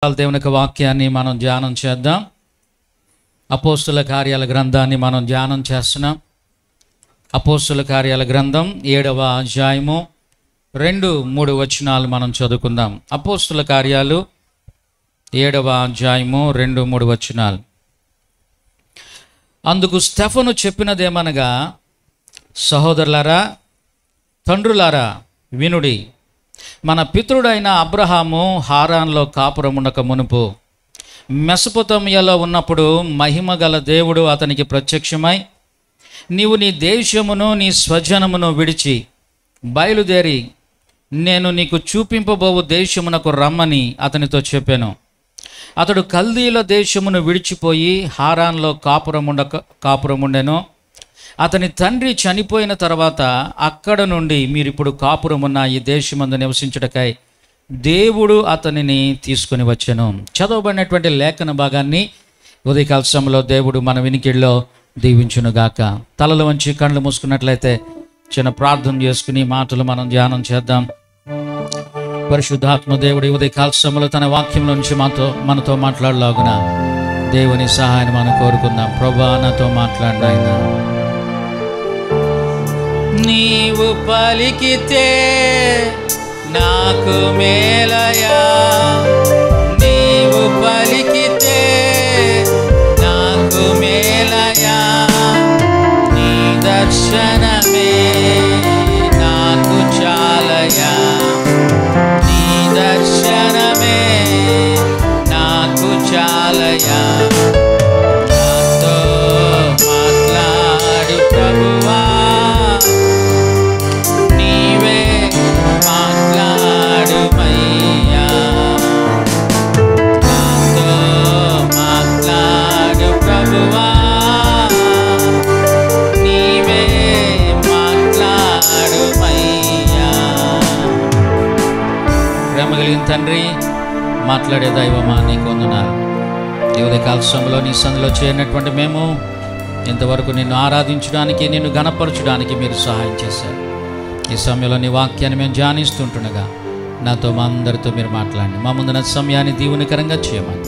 దేవుని యొక్క వాక్యాన్ని మనం ధ్యానం చేద్దాం. అపోస్తుల కార్యాల గ్రంథాన్ని మనం ధ్యానం చేస్తున్నాం. అపోస్తుల కార్యాల గ్రంథం 7వ అధ్యాయము 2-3 వచనాలు మనం చదువుకుందాం. అపోస్తుల కార్యాలు 7వ అధ్యాయము 2-3 వచనాలు. అందుకు స్టెఫను చెప్పినదేమనగా, సహోదరులారా, తండ్రులారా, వినుడి. మన పితరుడైన అబ్రహాము హారాన్లో కాపురముండక మునుపు మెసొపొతామియాలో ఉన్నప్పుడు మహిమగల దేవుడు అతనికి ప్రత్యక్షమై, నీవు నీ దేశమును నీ స్వజనమును విడిచి బయలుదేరి నేను నీకు చూపింపబోవు దేశమునకు రమ్మని అతనితో చెప్పాను. అతడు కల్దీల దేశమును విడిచిపోయి హారాన్లో కాపురముండెను. అతని తండ్రి చనిపోయిన తర్వాత అక్కడ నుండి మీరిప్పుడు కాపురమున్న ఈ దేశమందు నివసించుటకై దేవుడు అతనిని తీసుకొని వచ్చెను. చదవబడినటువంటి లేఖన భాగాన్ని ఉదయకాల సమయంలో దేవుడు మన వినికిడిలో దీవించునుగాక. తలలు వంచి కళ్ళు మూసుకున్నట్లయితే చిన్న ప్రార్థన చేసుకుని మాటలు మనం ధ్యానం చేద్దాం. పరిశుద్ధాత్మ దేవుడి ఉదయకాల సమయంలో తన వాక్యంలో నుంచి మనతో మాట్లాడలాగున దేవుని సహాయాన్ని మనం కోరుకుందాం. ప్రభువా, నాతో మాట్లాడిన ఆయన. నీవు పలికితే నాకు మేలయా, నీవు పలికితే నాకు మేలయా, నీ దర్శనమే నాకు చాలయా, నీ దర్శనమే నాకు చాలయా. నాతో మాట్లాడు ప్రభువా, మాట్లాడుమయ్యా, నాతో మాట్లాడు ప్రభువా, నీవే మాట్లాడుమయ్యా. ప్రేమ కలిగిన తండ్రి, మాట్లాడే దైవమా, నీకు వందనాలు. ఈ ఉదయకాల సమయంలో నీ సందులో చేరినటువంటి మేము ఇంతవరకు నిన్ను ఆరాధించడానికి, నిన్ను ఘనపరచడానికి మీరు సహాయం చేశారు. ఈ సమయంలో నీ వాక్యాన్ని మేము ధ్యానిస్తుంటుండగా నాతో మా అందరితో మీరు మాట్లాడండి. మా ముందున్న సమయాన్ని దీవెనకరంగా చేయమని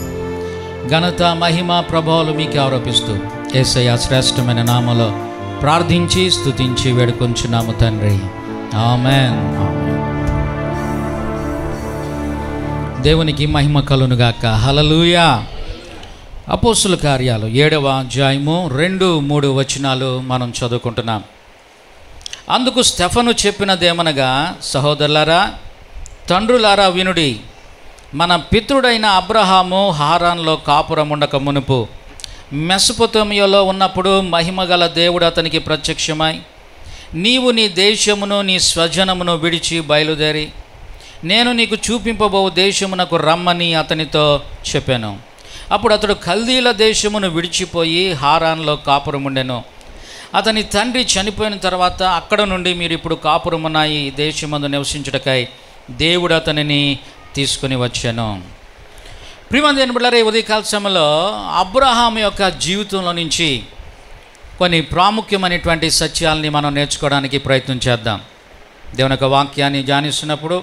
ఘనత, మహిమ, ప్రభావాలు మీకు ఆరోపిస్తూ యేసయ్య శ్రేష్టమైన నామములో ప్రార్థించి స్తుతించి వేడుకొంచున్నాము తండ్రి, ఆమేన్. దేవునికి మహిమ కలుగునుగాక. హల్లెలూయా. అపోస్తుల కార్యాలు 7వ అధ్యాయము 2-3 వచనాలు మనం చదువుకుంటున్నాం. అందుకు స్టెఫను చెప్పినదేమనగా, సహోదరులారా, తండ్రులారా, వినుడి. మన పితరుడైన అబ్రహాము హారాన్లో కాపురముండక మునుపు మెసొపొతామియాలో ఉన్నప్పుడు మహిమగల దేవుడు అతనికి ప్రత్యక్షమై, నీవు నీ దేశమును నీ స్వజనమును విడిచి బయలుదేరి నేను నీకు చూపింపబోవు దేశమునకు రమ్మని అతనితో చెప్పాను. అప్పుడు అతడు కల్దీల దేశమును విడిచిపోయి హారాన్లో కాపురముండెను. అతని తండ్రి చనిపోయిన తర్వాత అక్కడ నుండి మీరు ఇప్పుడు కాపురమున్న ఈ దేశమందు నివసించుటకై దేవుడు అతనిని తీసుకుని వచ్చాను. ప్రియమైన బిడ్డలారా, ఈ ఉదయకాల సమయంలో అబ్రహాము యొక్క జీవితంలో నుంచి కొన్ని ప్రాముఖ్యమైనటువంటి సత్యాలని మనం నేర్చుకోవడానికి ప్రయత్నం చేద్దాం. దేవుని యొక్క వాక్యాన్ని ధ్యానిస్తున్నప్పుడు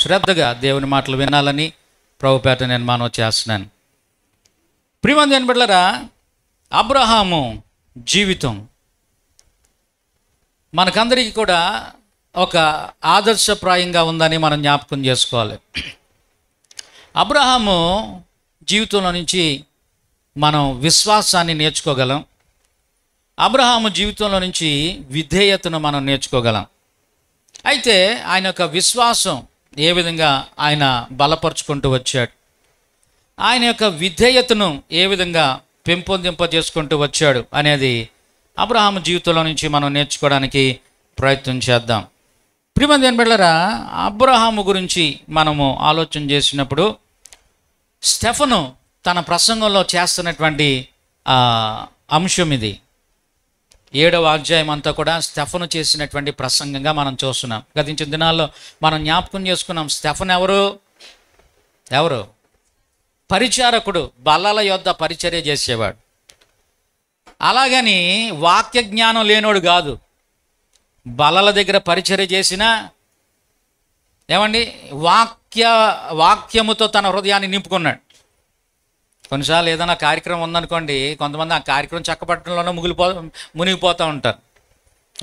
శ్రద్ధగా దేవుని మాటలు వినాలని ప్రభుపేట నేను మనవి చేస్తున్నాను. ప్రియమైన బిడ్డలారా, అబ్రహాము జీవితం మనకందరికీ కూడా ఒక ఆదర్శప్రాయంగా ఉందని మనం జ్ఞాపకం చేసుకోవాలి. అబ్రహాము జీవితంలో నుంచి మనం విశ్వాసాన్ని నేర్చుకోగలం. అబ్రహాము జీవితంలో నుంచి విధేయతను మనం నేర్చుకోగలం. అయితే ఆయన యొక్క విశ్వాసం ఏ విధంగా ఆయన బలపరుచుకుంటూ వచ్చాడు, ఆయన యొక్క విధేయతను ఏ విధంగా పెంపొందింపజేసుకుంటూ వచ్చాడు అనేది అబ్రహాము జీవితంలో నుంచి మనం నేర్చుకోవడానికి ప్రయత్నం చేద్దాం. ప్రియమైన బిడ్డలారా, అబ్రహాము గురించి మనము ఆలోచన చేసినప్పుడు స్టెఫను తన ప్రసంగంలో చేస్తున్నటువంటి అంశం ఇది. 7వ అధ్యాయం అంతా కూడా స్టెఫను చేసినటువంటి ప్రసంగంగా మనం చూస్తున్నాం. గతించిన దినాల్లో మనం జ్ఞాపకం చేసుకున్నాం. స్టెఫన్ ఎవరు? పరిచారకుడు, బల్లల యొద్ద పరిచర్య చేసేవాడు. అలాగని వాక్య జ్ఞానం లేనోడు కాదు. బల్లల దగ్గర పరిచర్య చేసినా ఏమండి వాక్యముతో తన హృదయాన్ని నింపుకున్నాడు. కొన్నిసార్లు ఏదైనా కార్యక్రమం ఉందనుకోండి, కొంతమంది ఆ కార్యక్రమం చక్కబట్టడంలోనే మునిగిపోతూ ఉంటారు.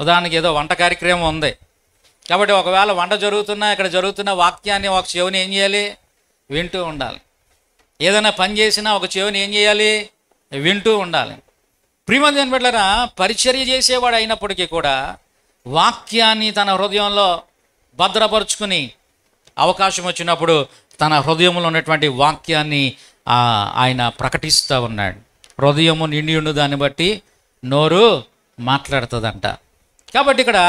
ఉదాహరణకి ఏదో వంట కార్యక్రమం ఉంది కాబట్టి ఒకవేళ వంట జరుగుతున్నా ఇక్కడ జరుగుతున్న వాక్యాన్ని ఒక చెవిని ఏం చేయాలి? వింటూ ఉండాలి. ఏదైనా పని చేసినా ఒక చెవిని ఏం చేయాలి? వింటూ ఉండాలి. ప్రియమైన బిడ్డలారా, పరిచర్య చేసేవాడు అయినప్పటికీ కూడా వాక్యాన్ని తన హృదయంలో భద్రపరుచుకుని అవకాశం వచ్చినప్పుడు తన హృదయంలో ఉన్నటువంటి వాక్యాన్ని ఆయన ప్రకటిస్తూ ఉన్నాడు. హృదయము నిండి ఉండు దాన్ని బట్టి నోరు మాట్లాడుతుందంట. కాబట్టి ఇక్కడ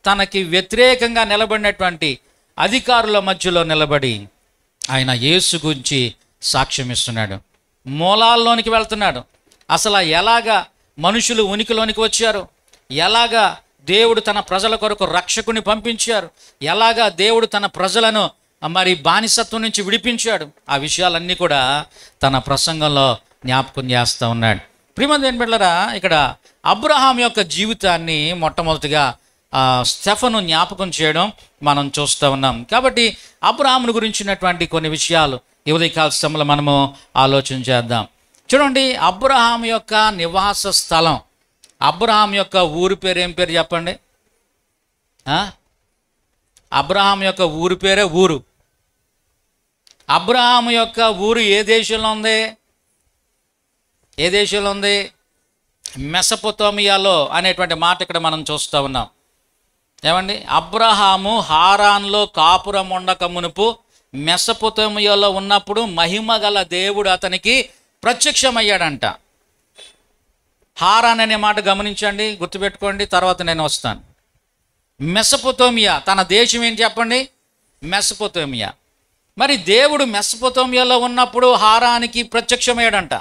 తనకి వ్యతిరేకంగా నిలబడినటువంటి అధికారుల మధ్యలో నిలబడి ఆయన యేసు గురించి సాక్ష్యం ఇస్తున్నాడు. మూలాల్లోనికి వెళ్తున్నాడు. అసలు ఎలాగా మనుషులు ఉనికిలోనికి వచ్చారు, ఎలాగా దేవుడు తన ప్రజల కొరకు రక్షకుని పంపించారు, ఎలాగా దేవుడు తన ప్రజలను మరి బానిసత్వం నుంచి విడిపించాడు, ఆ విషయాలన్నీ కూడా తన ప్రసంగంలో జ్ఞాపకం చేస్తూ ఉన్నాడు. ప్రియమైన బిడ్డలారా, ఇక్కడ అబ్రహాం యొక్క జీవితాన్ని మొట్టమొదటిగా స్టెఫను జ్ఞాపకం చేయడం మనం చూస్తూ ఉన్నాం. కాబట్టి అబ్రహామును గురించినటువంటి కొన్ని విషయాలు ఈ ఉదయకాల సమయంలో మనము ఆలోచన చేద్దాం. చూడండి, అబ్రహాం యొక్క నివాస స్థలం, అబ్రహాం యొక్క ఊరి పేరు ఏం పేరు చెప్పండి? అబ్రహాం యొక్క ఊరి పేరే ఊరు. అబ్రహాం యొక్క ఊరు ఏ దేశంలో ఉంది? ఏ దేశంలో ఉంది? మెసొపొతేమియాలో అనేటువంటి మాట ఇక్కడ మనం చూస్తూ ఉన్నాం. ఏమండి, అబ్రహాము హారాన్లో కాపురం ఉండక మునుపు మెసొపొతేమియాలో ఉన్నప్పుడు మహిమ గల దేవుడు అతనికి ప్రత్యక్షమయ్యాడంట. హారాన్ అనే మాట గమనించండి, గుర్తుపెట్టుకోండి, తర్వాత నేను వస్తాను. మెసొపొతేమియా తన దేశం ఏంటి చెప్పండి? మెసొపొతేమియా. మరి దేవుడు మెసొపొతేమియాలో ఉన్నప్పుడు హారానికి ప్రత్యక్షమయ్యాడంట.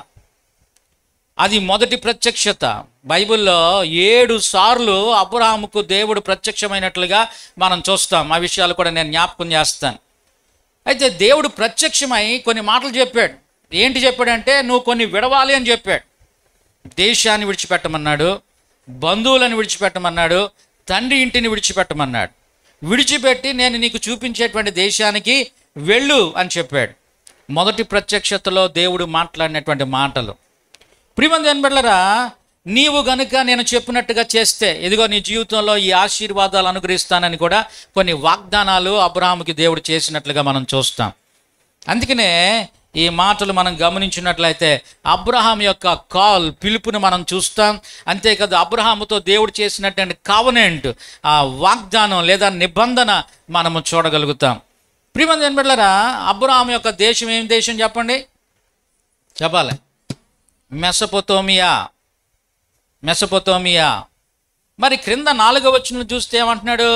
అది మొదటి ప్రత్యక్షత. బైబిల్లో 7 సార్లు అబ్రహాముకు దేవుడు ప్రత్యక్షమైనట్లుగా మనం చూస్తాం. ఆ విషయాలు కూడా నేను జ్ఞాపకం చేస్తాను. అయితే దేవుడు ప్రత్యక్షమై కొన్ని మాటలు చెప్పాడు. ఏంటి చెప్పాడంటే, నువ్వు కొన్ని విడవాలి అని చెప్పాడు. దేశాన్ని విడిచిపెట్టమన్నాడు, బంధువులను విడిచిపెట్టమన్నాడు, తండ్రి ఇంటిని విడిచిపెట్టమన్నాడు. విడిచిపెట్టి నేను నీకు చూపించేటువంటి దేశానికి వెళ్ళు అని చెప్పాడు. మొదటి ప్రత్యక్షతలో దేవుడు మాట్లాడినటువంటి మాటలు. ప్రియమైన బిడ్డలారా, నీవు గనుక నేను చెప్పినట్టుగా చేస్తే ఇదిగో నీ జీవితంలో ఈ ఆశీర్వాదాలు అనుగ్రహిస్తానని కూడా కొన్ని వాగ్దానాలు అబ్రహాముకి దేవుడు చేసినట్లుగా మనం చూస్తాం. అందుకనే ఈ మాటలు మనం గమనించినట్లయితే అబ్రహాం యొక్క పిలుపుని మనం చూస్తాం. అంతేకాదు అబ్రహాముతో దేవుడు చేసినటువంటి కావనెంట్, ఆ వాగ్దానం లేదా నిబంధన మనము చూడగలుగుతాం. ప్రియమైన బిడ్డలారా, అబ్రహాం యొక్క దేశం ఏం దేశం చెప్పండి? చెప్పాలి. మెసొపొతేమియా. మెసొపొతేమియా. మరి క్రింద 4వ వచనం చూస్తే ఏమంటున్నాడు?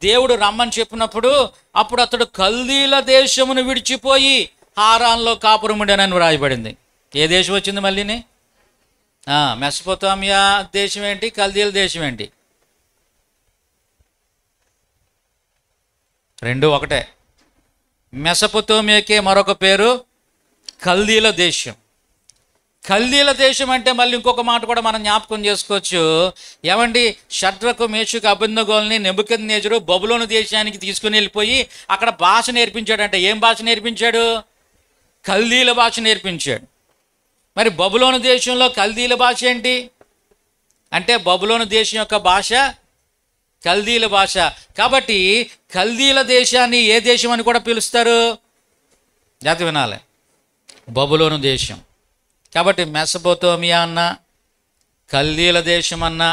దేవుడు రమ్మని చెప్పినప్పుడు అప్పుడు అతడు కల్దీల దేశమును విడిచిపోయి హారాన్లో కాపురముండెనని వ్రాయబడింది. ఏ దేశం వచ్చింది మళ్ళీని? మెసొపొతేమియా దేశం ఏంటి, కల్దీల దేశం ఏంటి? రెండు ఒకటే. మెసొపొతేమియాకే మరొక పేరు కల్దీల దేశం. కల్దీల దేశం అంటే మళ్ళీ ఇంకొక మాట కూడా మనం జ్ఞాపకం చేసుకోవచ్చు. ఏమండి, షడ్రకు మేషకు అబేద్నెగోల్ని నెబుకద్నెజరు బబులోను దేశానికి తీసుకుని వెళ్ళిపోయి అక్కడ భాష నేర్పించాడంటే ఏం భాష నేర్పించాడు? కల్దీల భాష నేర్పించాడు. మరి బబులోను దేశంలో కల్దీల భాష ఏంటి అంటే బబులోను దేశం యొక్క భాష కల్దీల భాష. కాబట్టి కల్దీల దేశాన్ని ఏ దేశం అని కూడా పిలుస్తారు? జాతి వినాలి, బబులోను దేశం. కాబట్టి మెసొపొతేమియా అన్న, కల్దీల దేశం అన్న,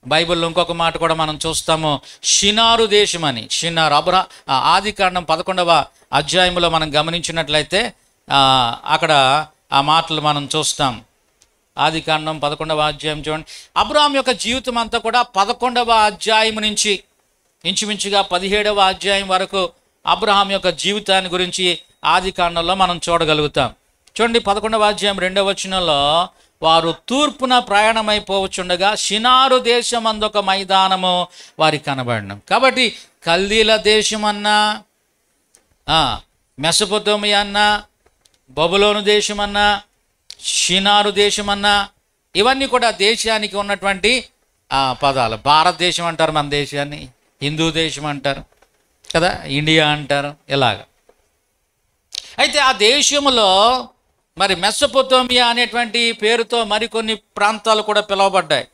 బైబిల్లో ఇంకొక మాట కూడా మనం చూస్తాము, షినారు దేశం అని. షినారు ఆదికాండం 11వ అధ్యాయంలో మనం గమనించినట్లయితే అక్కడ ఆ మాటలు మనం చూస్తాం. ఆదికాండం 11వ అధ్యాయం చూడండి. అబ్రహాం యొక్క జీవితం అంతా కూడా 11వ అధ్యాయం నుంచి ఇంచుమించుగా 17వ అధ్యాయం వరకు అబ్రహాం యొక్క జీవితాన్ని గురించి ఆదికాండంలో మనం చూడగలుగుతాం. చూడండి, 11వ అధ్యాయం 2వ వచనంలో, వారు తూర్పున ప్రయాణమైపోవచ్చుండగా షినారు దేశం అందొక మైదానము వారికి కనబడిన. కాబట్టి కల్దీల దేశం అన్నా, మెసొపొతేమియా అన్నా, బబులోను దేశం అన్నా, షినారు దేశం అన్నా, ఇవన్నీ కూడా దేశానికి ఉన్నటువంటి పదాలు. భారతదేశం అంటారు మన దేశాన్ని, హిందూ దేశం అంటారు కదా, ఇండియా అంటారు, ఇలాగ. అయితే ఆ దేశంలో మరి మెసొపొతేమియా అనేటువంటి పేరుతో మరికొన్ని ప్రాంతాలు కూడా పిలువబడ్డాయి.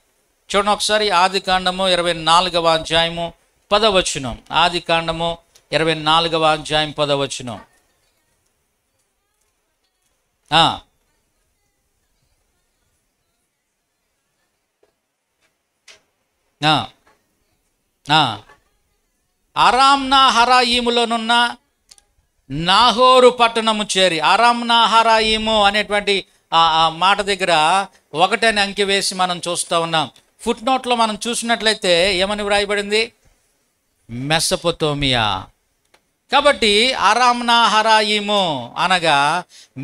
చూడండి ఒకసారి ఆది కాండము 24వ అధ్యాయము 10వ వచనం. ఆది కాండము 24వ అధ్యాయం 10వ వచనం. అరామ్నాహరాయిములోనున్న నాహోరు పట్టణము చేరి, అరామ్నాహరాయిము అనేటువంటి ఆ మాట దగ్గర 1 అని అంకె వేసి మనం చూస్తూ ఉన్నాం. ఫుట్ నోట్లో మనం చూసినట్లయితే ఏమని వ్రాయబడింది? మెసొపొతేమియా. కాబట్టి అరామ్నాహరాయిము అనగా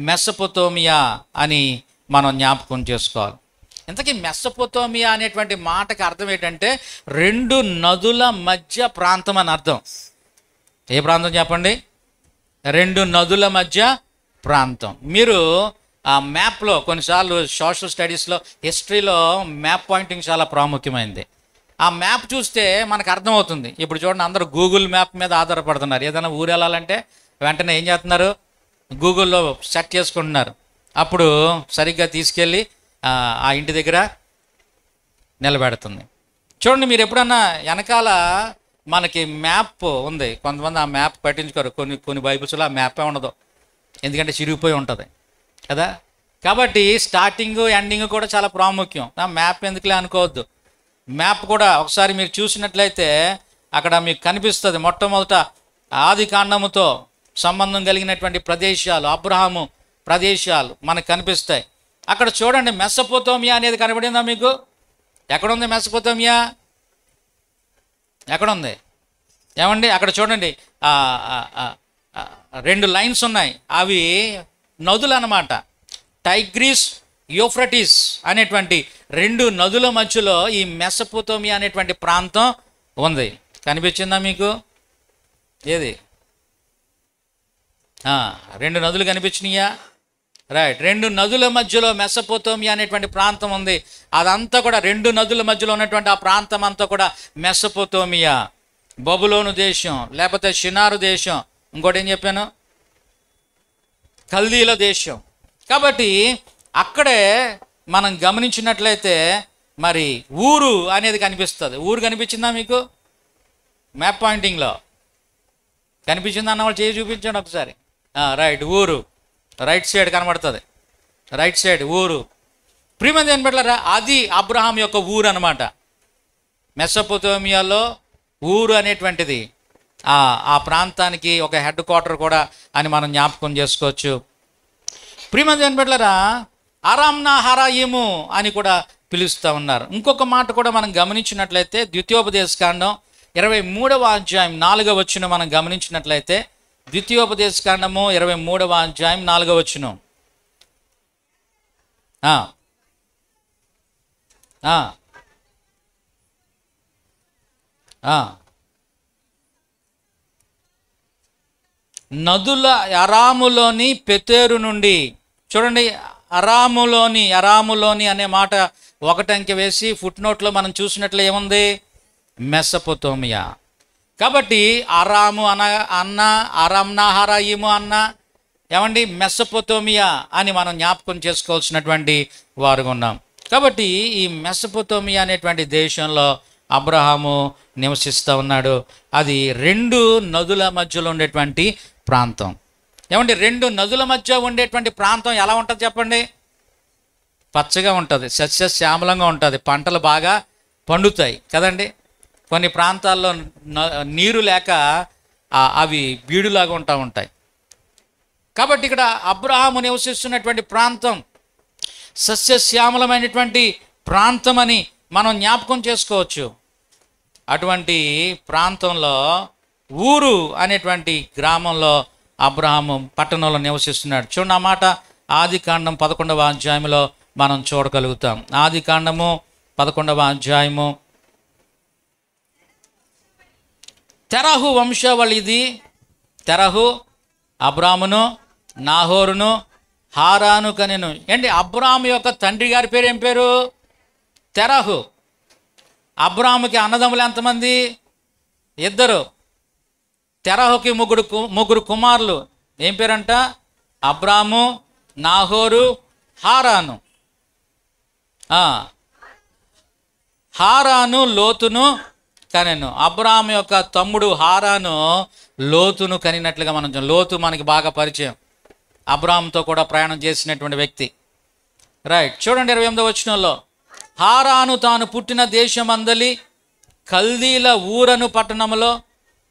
మెసొపొతేమియా అని మనం జ్ఞాపకం చేసుకోవాలి. ఇంతకీ మెసొపొతేమియా అనేటువంటి మాటకి అర్థం ఏంటంటే 2 నదుల మధ్య ప్రాంతం అని అర్థం. ఏ ప్రాంతం చెప్పండి? 2 నదుల మధ్య ప్రాంతం. మీరు ఆ మ్యాప్లో కొన్నిసార్లు సోషల్ స్టడీస్లో, హిస్టరీలో మ్యాప్ పాయింటింగ్ చాలా ప్రాముఖ్యమైనది. ఆ మ్యాప్ చూస్తే మనకు అర్థమవుతుంది. ఇప్పుడు చూడండి, అందరూ గూగుల్ మ్యాప్ మీద ఆధారపడుతున్నారు. ఏదైనా ఊరు వెళ్ళాలంటే వెంటనే ఏం చేస్తున్నారు? గూగుల్లో సెట్ చేసుకుంటున్నారు. అప్పుడు సరిగ్గా తీసుకెళ్ళి ఆ ఇంటి దగ్గర నిలబెడుతుంది. చూడండి, మీరు ఎప్పుడన్నా వెనకాల మనకి మ్యాప్ ఉంది, కొంతమంది ఆ మ్యాప్ పట్టించుకోరు. కొన్ని బైబిల్స్లో ఆ మ్యాపే ఉండదు, ఎందుకంటే చిరిగిపోయి ఉంటుంది కదా. కాబట్టి స్టార్టింగ్ ఎండింగ్ కూడా చాలా ప్రాముఖ్యం. ఆ మ్యాప్ ఎందుకులే అనుకోవద్దు. మ్యాప్ కూడా ఒకసారి మీరు చూసినట్లయితే అక్కడ మీకు కనిపిస్తుంది. మొట్టమొదట ఆది కాండముతో సంబంధం కలిగినటువంటి ప్రదేశాలు, అబ్రహాము ప్రదేశాలు మనకు కనిపిస్తాయి. అక్కడ చూడండి, మెసొపొతేమియా అనేది కనబడిందా మీకు? ఎక్కడుంది మెసొపొతేమియా? ఎక్కడుంది ఏమండి? అక్కడ చూడండి, 2 లైన్స్ ఉన్నాయి. అవి నదులు అన్నమాట. టైగ్రిస్, యూఫ్రటీస్ అనేటువంటి 2 నదుల మధ్యలో ఈ మెసొపొతేమియా అనేటువంటి ప్రాంతం ఉంది. కనిపించిందా మీకు? ఏది? 2 నదులు కనిపించినాయా? రైట్. 2 నదుల మధ్యలో మెసొపొతేమియా అనేటువంటి ప్రాంతం ఉంది. అదంతా కూడా 2 నదుల మధ్యలో ఉన్నటువంటి ఆ ప్రాంతం అంతా కూడా మెసొపొతేమియా. బబులోను దేశం, లేకపోతే షినారు దేశం, ఇంకోటి ఏం చెప్పాను? కల్దీల దేశం. కాబట్టి అక్కడే మనం గమనించినట్లయితే మరి ఊరు అనేది కనిపిస్తుంది. ఊరు కనిపించిందా మీకు? మ్యాప్ పాయింటింగ్లో కనిపించిందా అన్న వాళ్ళు చేయి చూపించండి ఒకసారి. రైట్, ఊరు రైట్ సైడ్ కనబడుతుంది. రైట్ సైడ్ ఊరు. ప్రియమైన ఏం పెట్టారా? అది అబ్రహాం యొక్క ఊరు అనమాట. మెసొపొతేమియాలో ఊరు అనేటువంటిది ఆ ప్రాంతానికి ఒక హెడ్ క్వార్టర్ కూడా అని మనం జ్ఞాపకం చేసుకోవచ్చు. ప్రియమైన ఏం పెట్టారా? అరామ్నాహరాయిము అని కూడా పిలుస్తూ ఉన్నారు. ఇంకొక మాట కూడా మనం గమనించినట్లయితే ద్వితీయోపదేశకాండం 23వ అధ్యాయం 4వ వచనం మనం గమనించినట్లయితే, ద్వితీయోపదేశకాండము 23వ అధ్యాయం 4వ వచనం. నదుల అరాములోని పెతేరు నుండి, చూడండి, అరాములోని అనే మాట 1 అంకె వేసి ఫుట్ నోట్లో మనం చూసినట్లు ఏముంది? మెసొపొతేమియా. కాబట్టి అరాము అన్న అరామ్నాహరాయిము అన్న ఏమండి మెసొపొతేమియా అని మనం జ్ఞాపకం చేసుకోవాల్సినటువంటి వారుగా ఉన్నాం. కాబట్టి ఈ మెసొపొతేమియా అనేటువంటి దేశంలో అబ్రహాము నివసిస్తూ ఉన్నాడు. అది 2 నదుల మధ్యలో ఉండేటువంటి ప్రాంతం. ఏమండి 2 నదుల మధ్య ఉండేటువంటి ప్రాంతం ఎలా ఉంటుంది చెప్పండి? పచ్చగా ఉంటుంది, సస్యశ్యామలంగా ఉంటుంది, పంటలు బాగా పండుతాయి కదండి. కొన్ని ప్రాంతాల్లో నీరు లేక అవి బీడులాగా ఉంటాయి. కాబట్టి ఇక్కడ అబ్రహాము నివసిస్తున్నటువంటి ప్రాంతం సస్యశ్యామలమైనటువంటి ప్రాంతం అని మనం జ్ఞాపకం చేసుకోవచ్చు. అటువంటి ప్రాంతంలో ఊరు అనేటువంటి గ్రామంలో అబ్రహాము పట్టణంలో నివసిస్తున్నాడు. చూడండి, ఆ మాట ఆది కాండం 11వ అధ్యాయంలో మనం చూడగలుగుతాం. ఆది కాండము 11వ అధ్యాయము. తెరహు వంశావళి ఇది. తెరహు అబ్రామును, నాహోరును, హారాను కనెను. ఏంటి? అబ్రాము యొక్క తండ్రి గారి పేరు ఏం పేరు? తెరహు. అబ్రాముకి అన్నదమ్ములు ఎంతమంది? 2. తెరహుకి ముగ్గురు కుమారులు. ఏం పేరంట? అబ్రాము, నాహోరు, హారాను. హారాను లోతును కనెను. అబ్రాము యొక్క తమ్ముడు హారాను లోతును కనినట్లుగా మనం లోతు మనకి బాగా పరిచయం, అబ్రాముతో కూడా ప్రయాణం చేసినటువంటి వ్యక్తి. రైట్, చూడండి 28వ వచనంలో, హారాను తాను పుట్టిన దేశమందలి కల్దీల ఊరను పట్టణంలో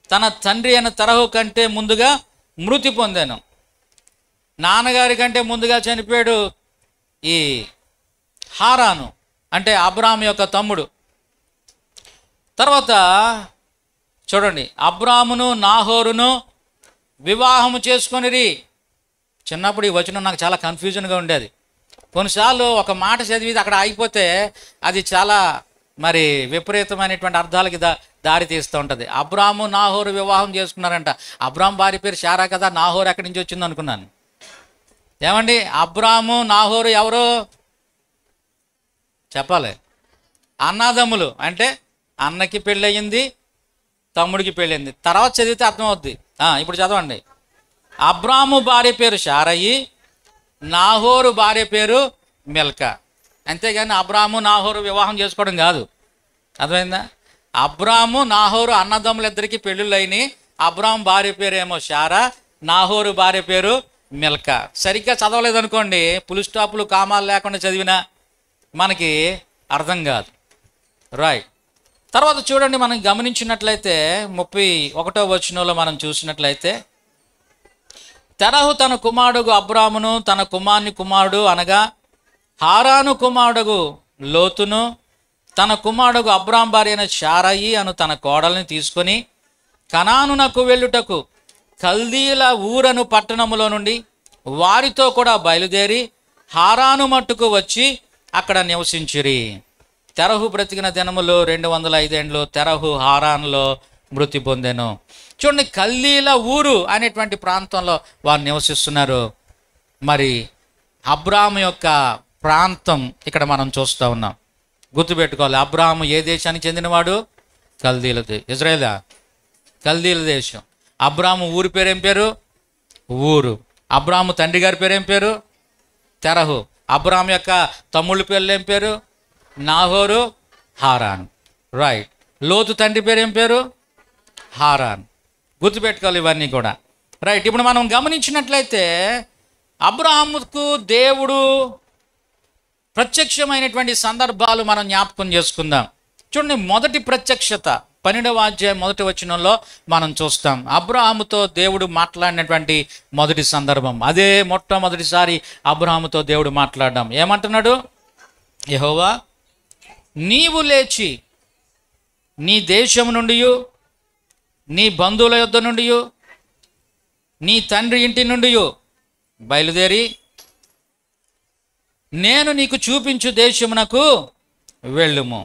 తన తండ్రి అయిన తరహు కంటే ముందుగా మృతి పొందాను. నాన్నగారి కంటే ముందుగా చనిపోయాడు ఈ హారాను, అంటే అబ్రాము యొక్క తమ్ముడు. తర్వాత చూడండి, అబ్రామును నాహోరును వివాహము చేసుకొనిరి. చిన్నప్పుడు ఈ వచనం నాకు చాలా కన్ఫ్యూజన్గా ఉండేది. కొన్నిసార్లు ఒక మాట చదివి అక్కడ ఆగిపోతే అది చాలా మరి విపరీతమైనటువంటి అర్థాలకి దారి తీస్తూ ఉంటుంది. అబ్రాము నాహోరు వివాహం చేసుకున్నారంట. అబ్రాము భార్య పేరు శారా కదా, నాహోరు ఎక్కడి నుంచి వచ్చింది అనుకున్నాను. ఏమండి, అబ్రాము నాహోరు ఎవరు చెప్పాలి? అన్నదమ్ములు. అంటే అన్నకి పెళ్ళయింది, తమ్ముడికి పెళ్ళయింది. తర్వాత చదివితే అర్థమవుద్ది. ఇప్పుడు చదవండి. అబ్రాము భార్య పేరు శారయి, నాహోరు భార్య పేరు మిల్కా. అంతేగాని అబ్రాము నాహోరు వివాహం చేసుకోవడం కాదు. అర్థమైందా? అబ్రాము నాహోరు అన్నదమ్ములు ఇద్దరికి పెళ్ళిళ్ళు అయినాయి. అబ్రాము భార్య పేరు ఏమో శారా, నాహోరు భార్య పేరు మిల్కా. సరిగ్గా చదవలేదనుకోండి, పులి స్టాపులు కామాలు లేకుండా చదివినా మనకి అర్థం కాదు. రైట్, తర్వాత చూడండి, మనం గమనించినట్లయితే 31వ వచనంలో మనం చూసినట్లయితే, తెరహు తన కుమారుడు అబ్రామును తన కుమారుడు అనగా హారాను కుమారుడు లోతును తన కుమారుడు అబ్రాం భార్య అయిన శారయి అను తన కోడల్ని తీసుకొని కనానునకు వెళ్ళుటకు కల్దీల ఊరను పట్టణములో నుండి వారితో కూడా బయలుదేరి హారాను మట్టుకు వచ్చి అక్కడ నివసించిరి. తెరహు బ్రతికిన దినములు 205 ఏండ్లు. తెరహు హారాన్లో మృతి పొందెను. చూడండి, కల్దీల ఊరు అనేటువంటి ప్రాంతంలో వారు నివసిస్తున్నారు. మరి అబ్రాము యొక్క ప్రాంతం ఇక్కడ మనం చూస్తూ ఉన్నాం. గుర్తుపెట్టుకోవాలి, అబ్రాము ఏ దేశానికి చెందినవాడు? కల్దీల ఇజ్రాయేలా, కల్దీల దేశం. అబ్రాము ఊరి పేరు ఏం పేరు? ఊరు. అబ్రాము తండ్రి గారి పేరు ఏం పేరు? తెరహు. అబ్రాము యొక్క తమ్ముళ్ళ పేర్లు ఏం పేరు? నాహోరు, హారాన్. రైట్, లోతు తండ్రి పేరు ఏం పేరు? హారాన్. గుర్తుపెట్టుకోవాలి ఇవన్నీ కూడా. రైట్, ఇప్పుడు మనం గమనించినట్లయితే అబ్రాహాముకు దేవుడు ప్రత్యక్షమైనటువంటి సందర్భాలు మనం జ్ఞాపకం చేసుకుందాం. చూడండి, మొదటి ప్రత్యక్షత 12వ అధ్యాయం 1వ వచనంలో మనం చూస్తాం. అబ్రాహాముతో దేవుడు మాట్లాడినటువంటి మొదటి సందర్భం అదే. మొట్టమొదటిసారి అబ్రాహాముతో దేవుడు మాట్లాడడం ఏమంటున్నాడు? యెహోవా, నీవు లేచి నీ దేశం నుండి, నీ బంధువుల యొద్ద నుండి, నీ తండ్రి ఇంటి నుండి బయలుదేరి నేను నీకు చూపించు దేశమునకు వెళ్ళుము.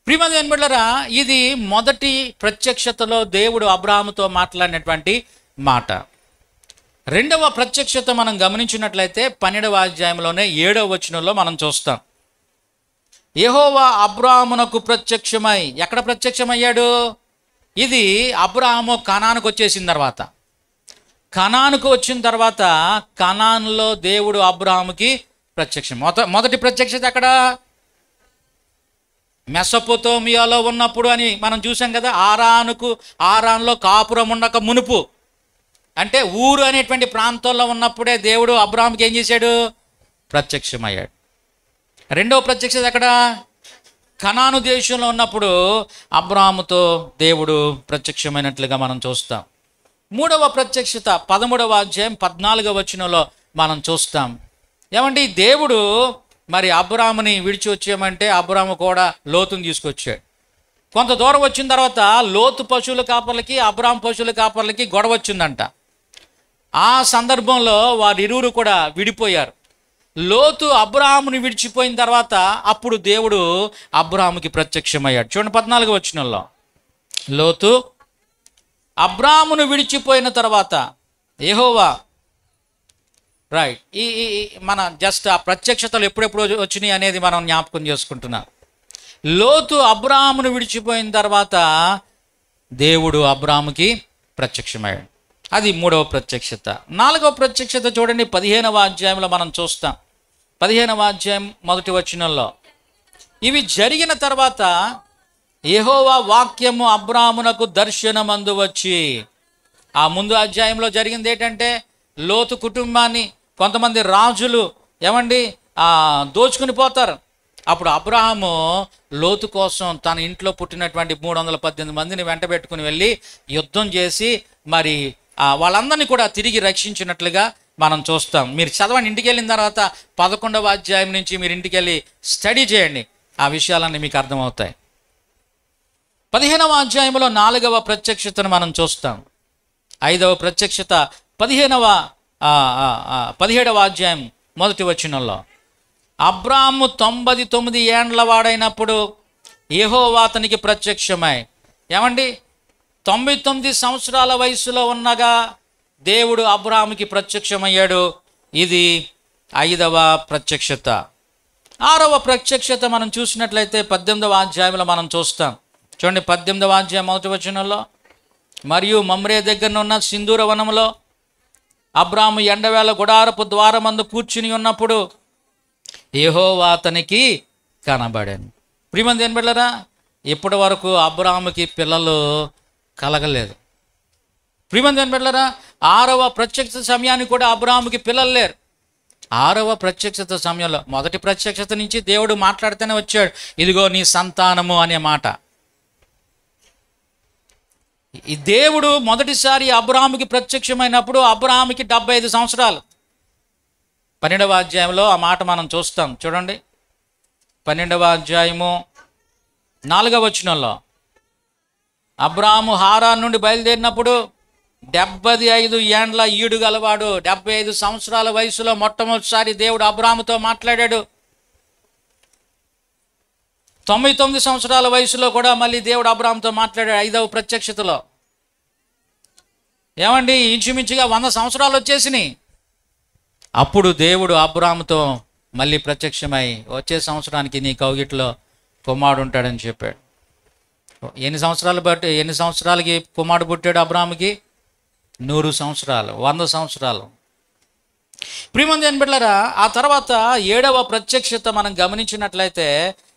ప్రియమైన బిడ్డలారా, ఇది మొదటి ప్రత్యక్షతలో దేవుడు అబ్రాహాముతో మాట్లాడినటువంటి మాట. రెండవ ప్రత్యక్షత మనం గమనించినట్లయితే 12వ అధ్యాయంలోనే 7వ వచనంలో మనం చూస్తాం. యెహోవా అబ్రాహామునకు ప్రత్యక్షమై, ఎక్కడ ప్రత్యక్షమయ్యాడు? ఇది అబ్రాహాము కనానుకు వచ్చేసిన తర్వాత. కనానుకు వచ్చిన తర్వాత కనానులో దేవుడు అబ్రాహాముకి ప్రత్యక్షం. మొదటి ప్రత్యక్షత ఎక్కడ? మెసొపొతేమియాలో ఉన్నప్పుడు అని మనం చూసాం కదా. ఆరాన్లో కాపురం ఉండక మునుపు, అంటే ఊరు అనేటువంటి ప్రాంతంలో ఉన్నప్పుడే దేవుడు అబ్రాహాముకి ఏం చేశాడు? ప్రత్యక్షమయ్యాడు. రెండవ ప్రత్యక్షత ఎక్కడ? కనాను దేశంలో ఉన్నప్పుడు అబ్రాహాముతో దేవుడు ప్రత్యక్షమైనట్లుగా మనం చూస్తాం. మూడవ ప్రత్యక్షత 13వ అధ్యాయం 14వ వచనంలో మనం చూస్తాం. ఏమండి, దేవుడు మరి అబ్రాహాముని విడిచి వచ్చేయమంటే అబ్రాహాము కూడా లోతుని తీసుకొచ్చాడు. కొంత దూరం వచ్చిన తర్వాత లోతు పశువుల కాపర్లకి అబ్రాహాము పశువుల కాపర్లకి గొడవ వచ్చిందంట. ఆ సందర్భంలో వారిరువురు కూడా విడిపోయారు. లోతు అబ్రాహాముని విడిచిపోయిన తర్వాత అప్పుడు దేవుడు అబ్రాహాముకి ప్రత్యక్షమయ్యాడు. చూడండి 14వ వచనంలో, లోతు అబ్రాహామును విడిచిపోయిన తర్వాత యెహోవా. రైట్, ఈ మన జస్ట్ ఆ ప్రత్యక్షతలు ఎప్పుడెప్పుడు వచ్చినాయి అనేది మనం జ్ఞాపకం చేసుకుంటున్నాం. లోతు అబ్రాహామును విడిచిపోయిన తర్వాత దేవుడు అబ్రాహాముకి ప్రత్యక్షమయ్యాడు. అది మూడవ ప్రత్యక్షత. నాలుగవ ప్రత్యక్షత చూడండి, 15వ అధ్యాయంలో మనం చూస్తాం. 15వ అధ్యాయం మొదటి వచనంలో, ఇవి జరిగిన తర్వాత యెహోవా వాక్యము అబ్రామునకు దర్శనమందు వచ్చి. ఆ ముందు అధ్యాయంలో జరిగింది ఏంటంటే, లోతు కుటుంబాన్ని కొంతమంది రాజులు దోచుకుని పోతారు. అప్పుడు అబ్రాహాము లోతు కోసం తన ఇంట్లో పుట్టినటువంటి 318 మందిని వెంట పెట్టుకుని వెళ్ళి యుద్ధం చేసి మరి వాళ్ళందరినీ కూడా తిరిగి రక్షించినట్లుగా మనం చూస్తాం. మీరు చదవండి, ఇంటికి వెళ్ళిన తర్వాత 11వ అధ్యాయం నుంచి మీరు ఇంటికి వెళ్ళి స్టడీ చేయండి, ఆ విషయాలన్నీ మీకు అర్థమవుతాయి. 15వ అధ్యాయంలో 4వ ప్రత్యక్షతను మనం చూస్తాం. 5వ ప్రత్యక్షత 17వ అధ్యాయం మొదటి వచనంలో, అబ్రాము 99 ఏండ్ల వాడైనప్పుడు యెహోవా అతనికి ప్రత్యక్షమై. 99 సంవత్సరాల వయసులో ఉన్నగా దేవుడు అబ్రాముకి ప్రత్యక్షమయ్యాడు. ఇది 5వ ప్రత్యక్షత. 6వ ప్రత్యక్షత మనం చూసినట్లయితే 18వ అధ్యాయంలో మనం చూస్తాం. చూడండి, 18వ అధ్యాయం మొదటి వచనంలో, మరియు మమ్రే దగ్గరనున్న సింధూర వనంలో అబ్రాము ఎండవేళ గుడారపు ద్వారమందు కూర్చుని ఉన్నప్పుడు యెహోవా అతనికి కనబడాను. ప్రియమంది ఏం బిడ్డలారా, ఇప్పటి వరకు అబ్రాముకి పిల్లలు కలగలేదు. ప్రియమంది ఏం బిడ్డలారా, 6వ ప్రత్యక్షత సమయానికి కూడా అబ్రాముకి పిల్లలు లేరు. 6వ ప్రత్యక్షత సమయంలో, మొదటి ప్రత్యక్షత నుంచి దేవుడు మాట్లాడుతూనే వచ్చాడు, ఇదిగో నీ సంతానము అనే మాట. ఈ దేవుడు మొదటిసారి అబ్రాహాముకి ప్రత్యక్షమైనప్పుడు అబ్రాహాముకి 75 సంవత్సరాలు. 12వ అధ్యాయంలో ఆ మాట మనం చూస్తాం. చూడండి, 12వ అధ్యాయము 4వ వచనంలో, అబ్రాహాము హారాన్ నుండి బయలుదేరినప్పుడు 75 ఏండ్ల ఈడు గలవాడు. 75 సంవత్సరాల వయసులో మొట్టమొదటిసారి దేవుడు అబ్రాహాముతో మాట్లాడాడు. 99 సంవత్సరాల వయసులో కూడా మళ్ళీ దేవుడు అబ్రాహాముతో మాట్లాడాడు 5వ ప్రత్యక్షతలో. ఇంచుమించుగా 100 సంవత్సరాలు వచ్చేసినాయి. అప్పుడు దేవుడు అబ్రాహాముతో మళ్ళీ ప్రత్యక్షమై, వచ్చే సంవత్సరానికి నీ కౌగిట్లో కుమారుడు ఉంటాడని చెప్పాడు. ఎన్ని సంవత్సరాలకి కుమారుడు పుట్టాడు అబ్రాహాముకి? 100 సంవత్సరాలు, 100 సంవత్సరాలు. ప్రియమంది ఏం బిడ్డలారా, ఆ తర్వాత 7వ ప్రత్యక్షత మనం గమనించినట్లయితే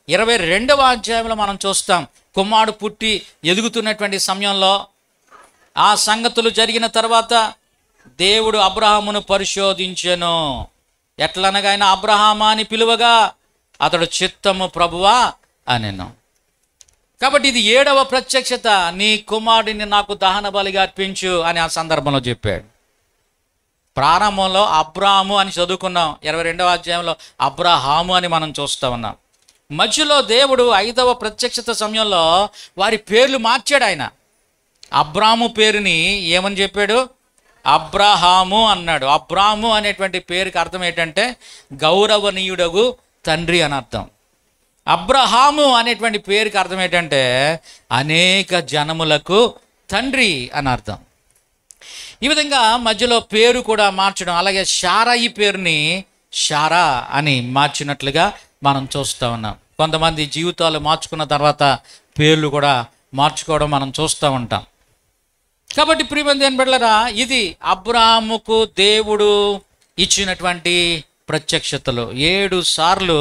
22వ అధ్యాయంలో మనం చూస్తాం. కుమారుడు పుట్టి ఎదుగుతున్నటువంటి సమయంలో ఆ సంగతులు జరిగిన తర్వాత దేవుడు అబ్రాహామును పరిశోధించెను. ఎట్లనగా ఆయన అబ్రహామా అని పిలువగా అతడు చిత్తము ప్రభువా అనెను. కాబట్టి ఇది 7వ ప్రత్యక్షత. నీ కుమారుడిని నాకు దహన బలిగా అర్పించు అని ఆ సందర్భంలో చెప్పాడు. ప్రారంభంలో అబ్రాహాము అని చదువుకున్నాం, 22వ అధ్యాయంలో అబ్రహాము అని మనం చూస్తూ ఉన్నాం. మధ్యలో దేవుడు 5వ ప్రత్యక్షత సమయంలో వారి పేర్లు మార్చాడు. ఆయన అబ్రాము పేరుని ఏమని చెప్పాడు? అబ్రహాము అన్నాడు. అబ్రాము అనేటువంటి పేరుకి అర్థం ఏంటంటే గౌరవనీయుడగు తండ్రి అని అర్థం. అబ్రహాము అనేటువంటి పేరుకి అర్థం ఏంటంటే అనేక జనములకు తండ్రి అని అర్థం. ఈ విధంగా మధ్యలో పేరు కూడా మార్చడం, అలాగే శారా ఈ పేరుని శారా అని మార్చినట్లుగా మనం చూస్తూ ఉన్నాం. కొంతమంది జీవితాలు మార్చుకున్న తర్వాత పేర్లు కూడా మార్చుకోవడం మనం చూస్తూ ఉంటాం. కాబట్టి ప్రియమంది ఏం బిడ్డలారా, ఇది అబ్రాహాముకు దేవుడు ఇచ్చినటువంటి ప్రత్యక్షతలు. 7 సార్లు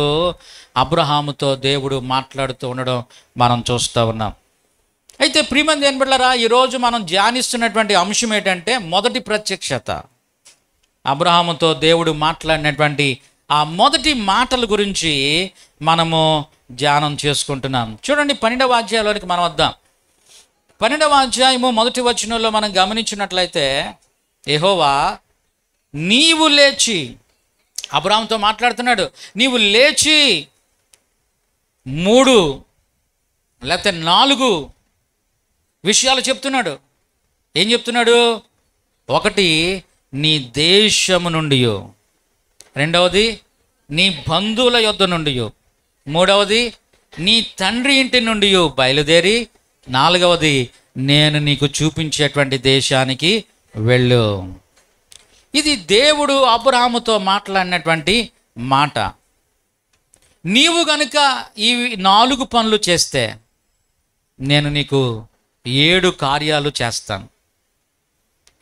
అబ్రహాముతో దేవుడు మాట్లాడుతూ ఉండడం మనం చూస్తూ ఉన్నాం. అయితే ప్రియమంది ఏం బిడ్డలారా, ఈరోజు మనం ధ్యానిస్తున్నటువంటి అంశం ఏంటంటే మొదటి ప్రత్యక్షత. అబ్రహాముతో దేవుడు మాట్లాడినటువంటి ఆ మొదటి మాటల గురించి మనము ధ్యానం చేసుకుంటున్నాం. చూడండి, 12వ అధ్యాయంలోనికి మనం వద్దాం. 12వ అధ్యాయము మొదటి వచనంలో మనం గమనించినట్లయితే, యెహోవా నీవు లేచి, అబ్రాహాముతో మాట్లాడుతున్నాడు, నీవు లేచి 3 లేకపోతే 4 విషయాలు చెప్తున్నాడు. ఏం చెప్తున్నాడు? 1, నీ దేశము నుండి, 2వది నీ బంధువుల యొద్ద నుండి, 3వది నీ తండ్రి ఇంటి నుండి బయలుదేరి, 4వది నేను నీకు చూపించేటువంటి దేశానికి వెళ్ళు. ఇది దేవుడు అబ్రాహాముతో మాట్లాడినటువంటి మాట. నీవు గనుక ఈ 4 పనులు చేస్తే నేను నీకు 7 కార్యాలు చేస్తాను.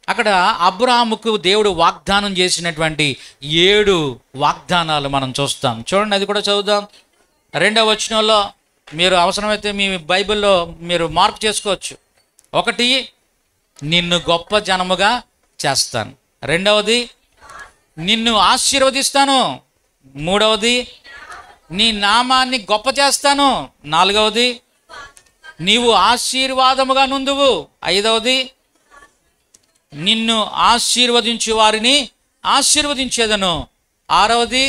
అక్కడ అబ్రాహాముకు దేవుడు వాగ్దానం చేసినటువంటి 7 వాగ్దానాలు మనం చూస్తాం. చూడండి, అది కూడా చదువుదాం. 2వ వచనంలో మీరు అవసరమైతే మీ బైబిల్లో మీరు మార్క్ చేసుకోవచ్చు. 1, నిన్ను గొప్ప జనముగా చేస్తాను. 2వది, నిన్ను ఆశీర్వదిస్తాను. 3వది, నీ నామాన్ని గొప్ప చేస్తాను. 4వది, నీవు ఆశీర్వాదముగా నుందువు. 5వది, నిన్ను ఆశీర్వదించు వారిని ఆశీర్వదించేదను. 6వది,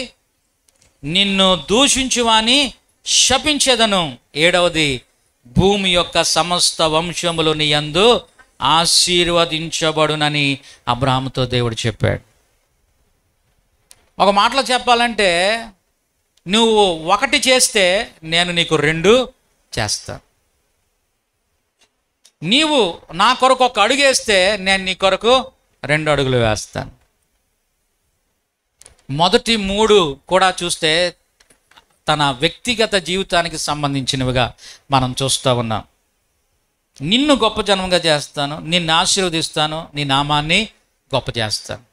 నిన్ను దూషించు వాని శపించేదను. 7వది, భూమి యొక్క సమస్త వంశములు నీ యందు ఆశీర్వదించబడునని అబ్రాహాముతో దేవుడు చెప్పాడు. ఒక మాటలో చెప్పాలంటే, నువ్వు 1 చేస్తే నేను నీకు 2 చేస్తాను. నీవు నా కొరకు 1 అడుగు వేస్తే నేను నీ కొరకు 2 అడుగులు వేస్తాను. మొదటి 3 కూడా చూస్తే తన వ్యక్తిగత జీవితానికి సంబంధించినవిగా మనం చూస్తూ ఉన్నాం. నిన్ను గొప్ప జనంగా చేస్తాను, నిన్ను ఆశీర్వదిస్తాను, నీ నామాన్ని గొప్ప చేస్తాను.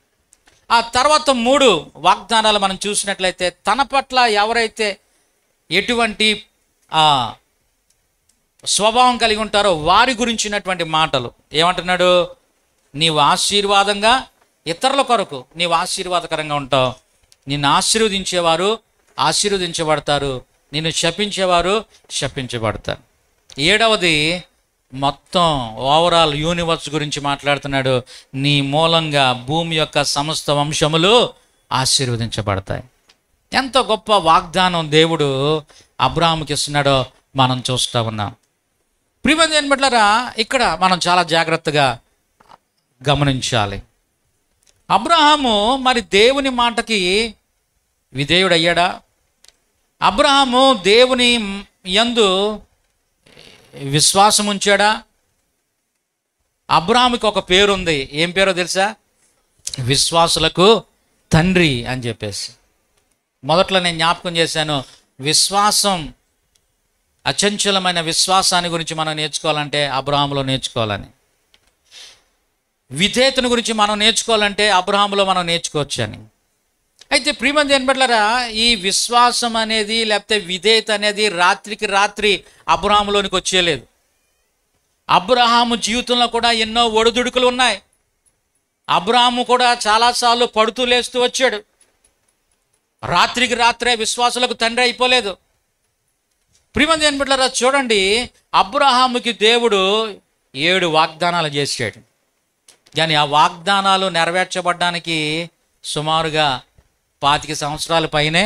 ఆ తర్వాత 3 వాగ్దానాలు మనం చూసినట్లయితే, తన పట్ల ఎవరైతే ఎటువంటి స్వభావం కలిగి ఉంటారో వారి గురించినటువంటి మాటలు. ఏమంటున్నాడు? నీవు ఆశీర్వాదంగా, ఇతరుల కొరకు నీవు ఆశీర్వాదకరంగా ఉంటావు. నిన్ను ఆశీర్వదించేవారు ఆశీర్వదించబడతారు, నిన్ను శపించేవారు శపించబడతారు. 7వది, మొత్తం ఓవరాల్ యూనివర్స్ గురించి మాట్లాడుతున్నాడు. నీ మూలంగా భూమి యొక్క సమస్త వంశములు ఆశీర్వదించబడతాయి. ఎంత గొప్ప వాగ్దానం దేవుడు అబ్రాహాముకి ఇస్తున్నాడో మనం చూస్తూ ఉన్నాం. ప్రియమైన బిడ్డలారా, ఇక్కడ మనం చాలా జాగ్రత్తగా గమనించాలి. అబ్రాహాము మరి దేవుని మాటకి విధేయుడయ్యాడా? అబ్రాహాము దేవుని యందు విశ్వాసం ఉంచాడా? అబ్రాహాముకి ఒక పేరుంది. ఏం పేరో తెలుసా? విశ్వాసులకు తండ్రి అని చెప్పేసి. మొదట్లో నేను జ్ఞాపకం చేశాను, విశ్వాసం, అచంచలమైన విశ్వాసాన్ని గురించి మనం నేర్చుకోవాలంటే అబ్రాహాములో నేర్చుకోవాలని, విధేయతను గురించి మనం నేర్చుకోవాలంటే అబ్రాహాములో మనం నేర్చుకోవచ్చు అని. అయితే ప్రియమైన బిడ్డలారా, ఈ విశ్వాసం అనేది లేకపోతే విధేయత అనేది రాత్రికి రాత్రి అబ్రాహాములోనికి వచ్చేయలేదు. అబ్రాహాము జీవితంలో కూడా ఎన్నో ఒడిదుడుకులు ఉన్నాయి. అబ్రాహాము కూడా చాలాసార్లు పడుతూ లేస్తూ వచ్చాడు. రాత్రికి రాత్రే విశ్వాసులకు తండ్రి అయిపోలేదు. ప్రియమైన బిడ్డలారా, చూడండి, అబ్రాహాముకి దేవుడు 7 వాగ్దానాలు చేశాడు. కానీ ఆ వాగ్దానాలు నెరవేర్చబడ్డానికి సుమారుగా 25 సంవత్సరాల పైనే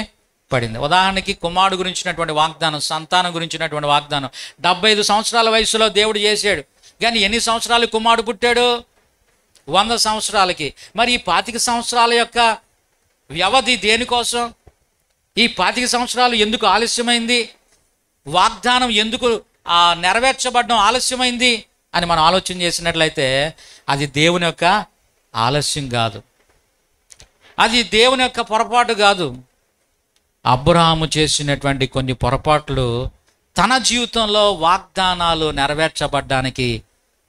పడింది. ఉదాహరణకి కుమారుడు గురించినటువంటి వాగ్దానం, సంతానం గురించినటువంటి వాగ్దానం 75 సంవత్సరాల వయసులో దేవుడు చేశాడు. కానీ ఎన్ని సంవత్సరాలు కుమారుడు పుట్టాడు? 100 సంవత్సరాలకి. మరి ఈ 25 సంవత్సరాల యొక్క వ్యవధి దేనికోసం? ఈ 25 సంవత్సరాలు ఎందుకు ఆలస్యమైంది? వాగ్దానం ఎందుకు నెరవేర్చబడడం ఆలస్యమైంది అని మనం ఆలోచన చేసినట్లయితే, అది దేవుని యొక్క ఆలస్యం కాదు, అది దేవుని యొక్క పొరపాటు కాదు. అబ్రాహాము చేసినటువంటి కొన్ని పొరపాట్లు తన జీవితంలో వాగ్దానాలు నెరవేర్చబడ్డానికి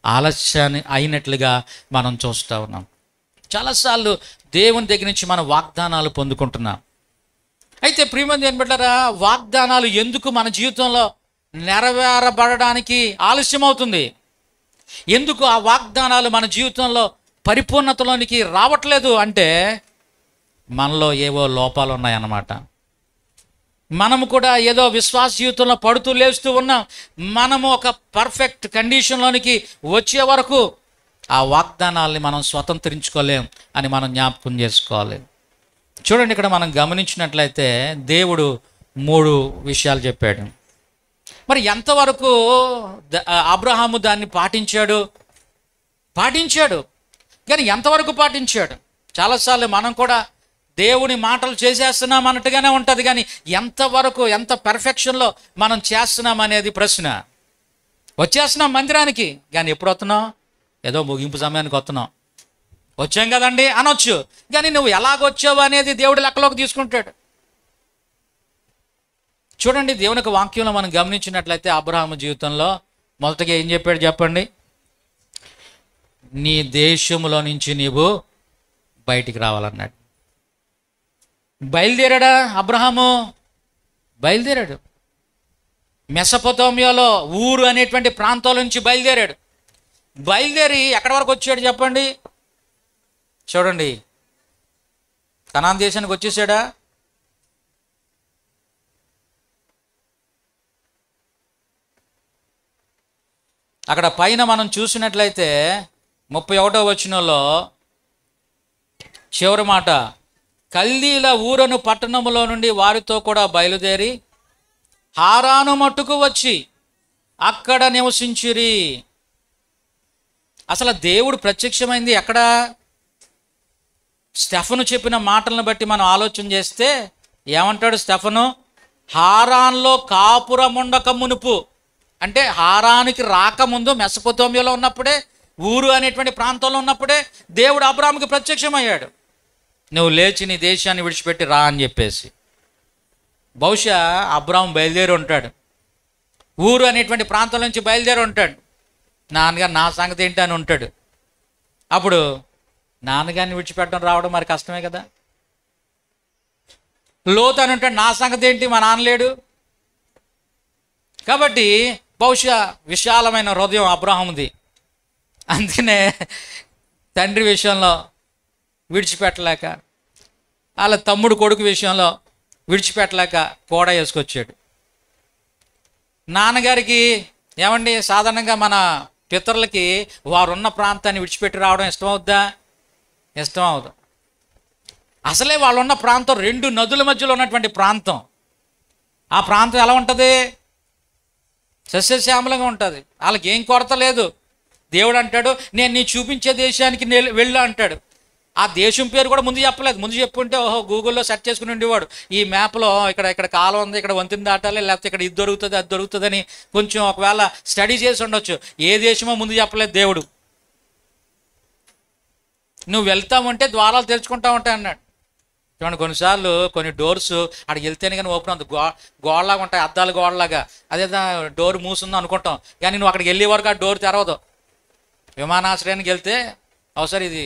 ఆలస్యాన్ని అయినట్లుగా మనం చూస్తూ ఉన్నాం. చాలాసార్లు దేవుని దగ్గర నుంచి మనం వాగ్దానాలు పొందుకుంటున్నాం. అయితే ప్రియమైన బిడ్డలారా, వాగ్దానాలు ఎందుకు మన జీవితంలో నెరవేరబడడానికి ఆలస్యం అవుతుంది? ఎందుకు ఆ వాగ్దానాలు మన జీవితంలో పరిపూర్ణతలోనికి రావట్లేదు అంటే, మనలో ఏవో లోపాలు ఉన్నాయన్నమాట. మనము కూడా ఏదో విశ్వాస జీవితంలో పడుతూ లేస్తూ ఉన్నాం. మనము ఒక పర్ఫెక్ట్ కండిషన్లోనికి వచ్చే వరకు ఆ వాగ్దానాల్ని మనం స్వతంత్రించుకోలేం అని మనం జ్ఞాపకం చేసుకోవాలి. చూడండి, ఇక్కడ మనం గమనించినట్లయితే దేవుడు 3 విషయాలు చెప్పాడు. మరి ఎంతవరకు అబ్రహాము దాన్ని పాటించాడు కానీ ఎంతవరకు పాటించాడు? చాలాసార్లు మనం కూడా దేవుని మాటలు చేసేస్తున్నాం అన్నట్టుగానే ఉంటుంది, కానీ ఎంతవరకు, ఎంత పెర్ఫెక్షన్లో మనం చేస్తున్నాం అనేది ప్రశ్న. వచ్చేస్తున్నాం మందిరానికి, కానీ ఎప్పుడు వస్తున్నాం? ఏదో ముగింపు సమయానికి వస్తున్నాం. వచ్చాం కదండి అనొచ్చు, కానీ నువ్వు ఎలాగొచ్చావు అనేది దేవుడు లెక్కలోకి తీసుకుంటాడు. చూడండి, దేవుని యొక్క వాక్యంలో మనం గమనించినట్లయితే అబ్రహాము జీవితంలో మొదటగా ఏం చెప్పాడు చెప్పండి? నీ దేశములో నుంచి నీవు బయటికి రావాలన్నాడు. బయలుదేరాడా అబ్రహాము? బయలుదేరాడు. మెసొపొతామియాలో ఊరు అనేటువంటి ప్రాంతాల నుంచి బయలుదేరాడు. బయలుదేరి ఎక్కడి వరకు వచ్చాడు చెప్పండి? చూడండి, కనాన్ దేశానికి వచ్చేసాడా? అక్కడ పైన మనం చూసినట్లయితే 31వ వచనంలో చివరి మాట, కల్దీల ఊరను పట్టణములో నుండి వారితో కూడా బయలుదేరి హారాను మట్టుకు వచ్చి అక్కడ నివసించిరి. అసలు దేవుడు ప్రత్యక్షమైంది ఎక్కడ? స్టెఫను చెప్పిన మాటలను బట్టి మనం ఆలోచన చేస్తే ఏమంటాడు స్టెఫను? హారాన్లో కాపురముండక మునుపు, అంటే హారానికి రాకముందు మెసొపొతామియాలో ఉన్నప్పుడే, ఊరు అనేటువంటి ప్రాంతంలో ఉన్నప్పుడే దేవుడు అబ్రాహాముకి ప్రత్యక్షమయ్యాడు. నువ్వు లేచి నీ దేశాన్ని విడిచిపెట్టి రా అని చెప్పేసి. బహుశా అబ్రాహాము బయలుదేరి ఉంటాడు, ఊరు అనేటువంటి ప్రాంతం నుంచి బయలుదేరి ఉంటాడు. నాన్నగారు నా సంగతి ఏంటి అని ఉంటాడు. అప్పుడు నాన్నగారిని విడిచిపెట్టడం రావడం మరి కష్టమే కదా. లోతు అని ఉంటాడు, నా సంగతి ఏంటి, మా నాన్న లేడు. కాబట్టి బహుశా విశాలమైన హృదయం అబ్రాహాముది. అందుకనే తండ్రి విషయంలో విడిచిపెట్టలేక, వాళ్ళ తమ్ముడు కొడుకు విషయంలో విడిచిపెట్టలేక కూడా వేసుకొచ్చాడు. నాన్నగారికి ఏమండి, సాధారణంగా మన పితరులకి వారున్న ప్రాంతాన్ని విడిచిపెట్టి రావడం ఇష్టమవుద్దా? ఇష్టం అవదు. అసలే వాళ్ళు ఉన్న ప్రాంతం 2 నదుల మధ్యలో ఉన్నటువంటి ప్రాంతం. ఆ ప్రాంతం ఎలా ఉంటుంది? సస్యశ్యామలంగా ఉంటుంది. వాళ్ళకి ఏం కొరత లేదు. దేవుడు అంటాడు, నేను నీ చూపించే దేశానికి వెళ్ళు అంటాడు. ఆ దేశం పేరు కూడా ముందు చెప్పలేదు. ముందు చెప్పుంటే ఓహో గూగుల్లో సెర్చ్ చేసుకుని ఉండేవాడు. ఈ మ్యాప్లో ఇక్కడ కాలం ఉంది, ఇక్కడ వంతెన దాటాలి, లేకపోతే ఇక్కడ ఇది దొరుకుతుంది అది దొరుకుతుందని కొంచెం ఒకవేళ స్టడీ చేసి ఉండొచ్చు. ఏ దేశమో ముందు చెప్పలేదు దేవుడు. నువ్వు వెళ్తామంటే ద్వారాలు తెరుచుకుంటా ఉంటాయి అన్నాడు. చూడండి, కొన్నిసార్లు కొన్ని డోర్స్ అక్కడికి వెళ్తేనే కానీ ఓపెన్ అవుతుంది. గోడలాగా ఉంటాయి, అద్దాలు గోడలాగా. అదే డోర్ మూసుందో అనుకుంటాం, కానీ నువ్వు అక్కడికి వెళ్ళే వరకు ఆ డోర్ తెరవదు. విమానాశ్రయానికి వెళ్తే ఒకసారి ఇది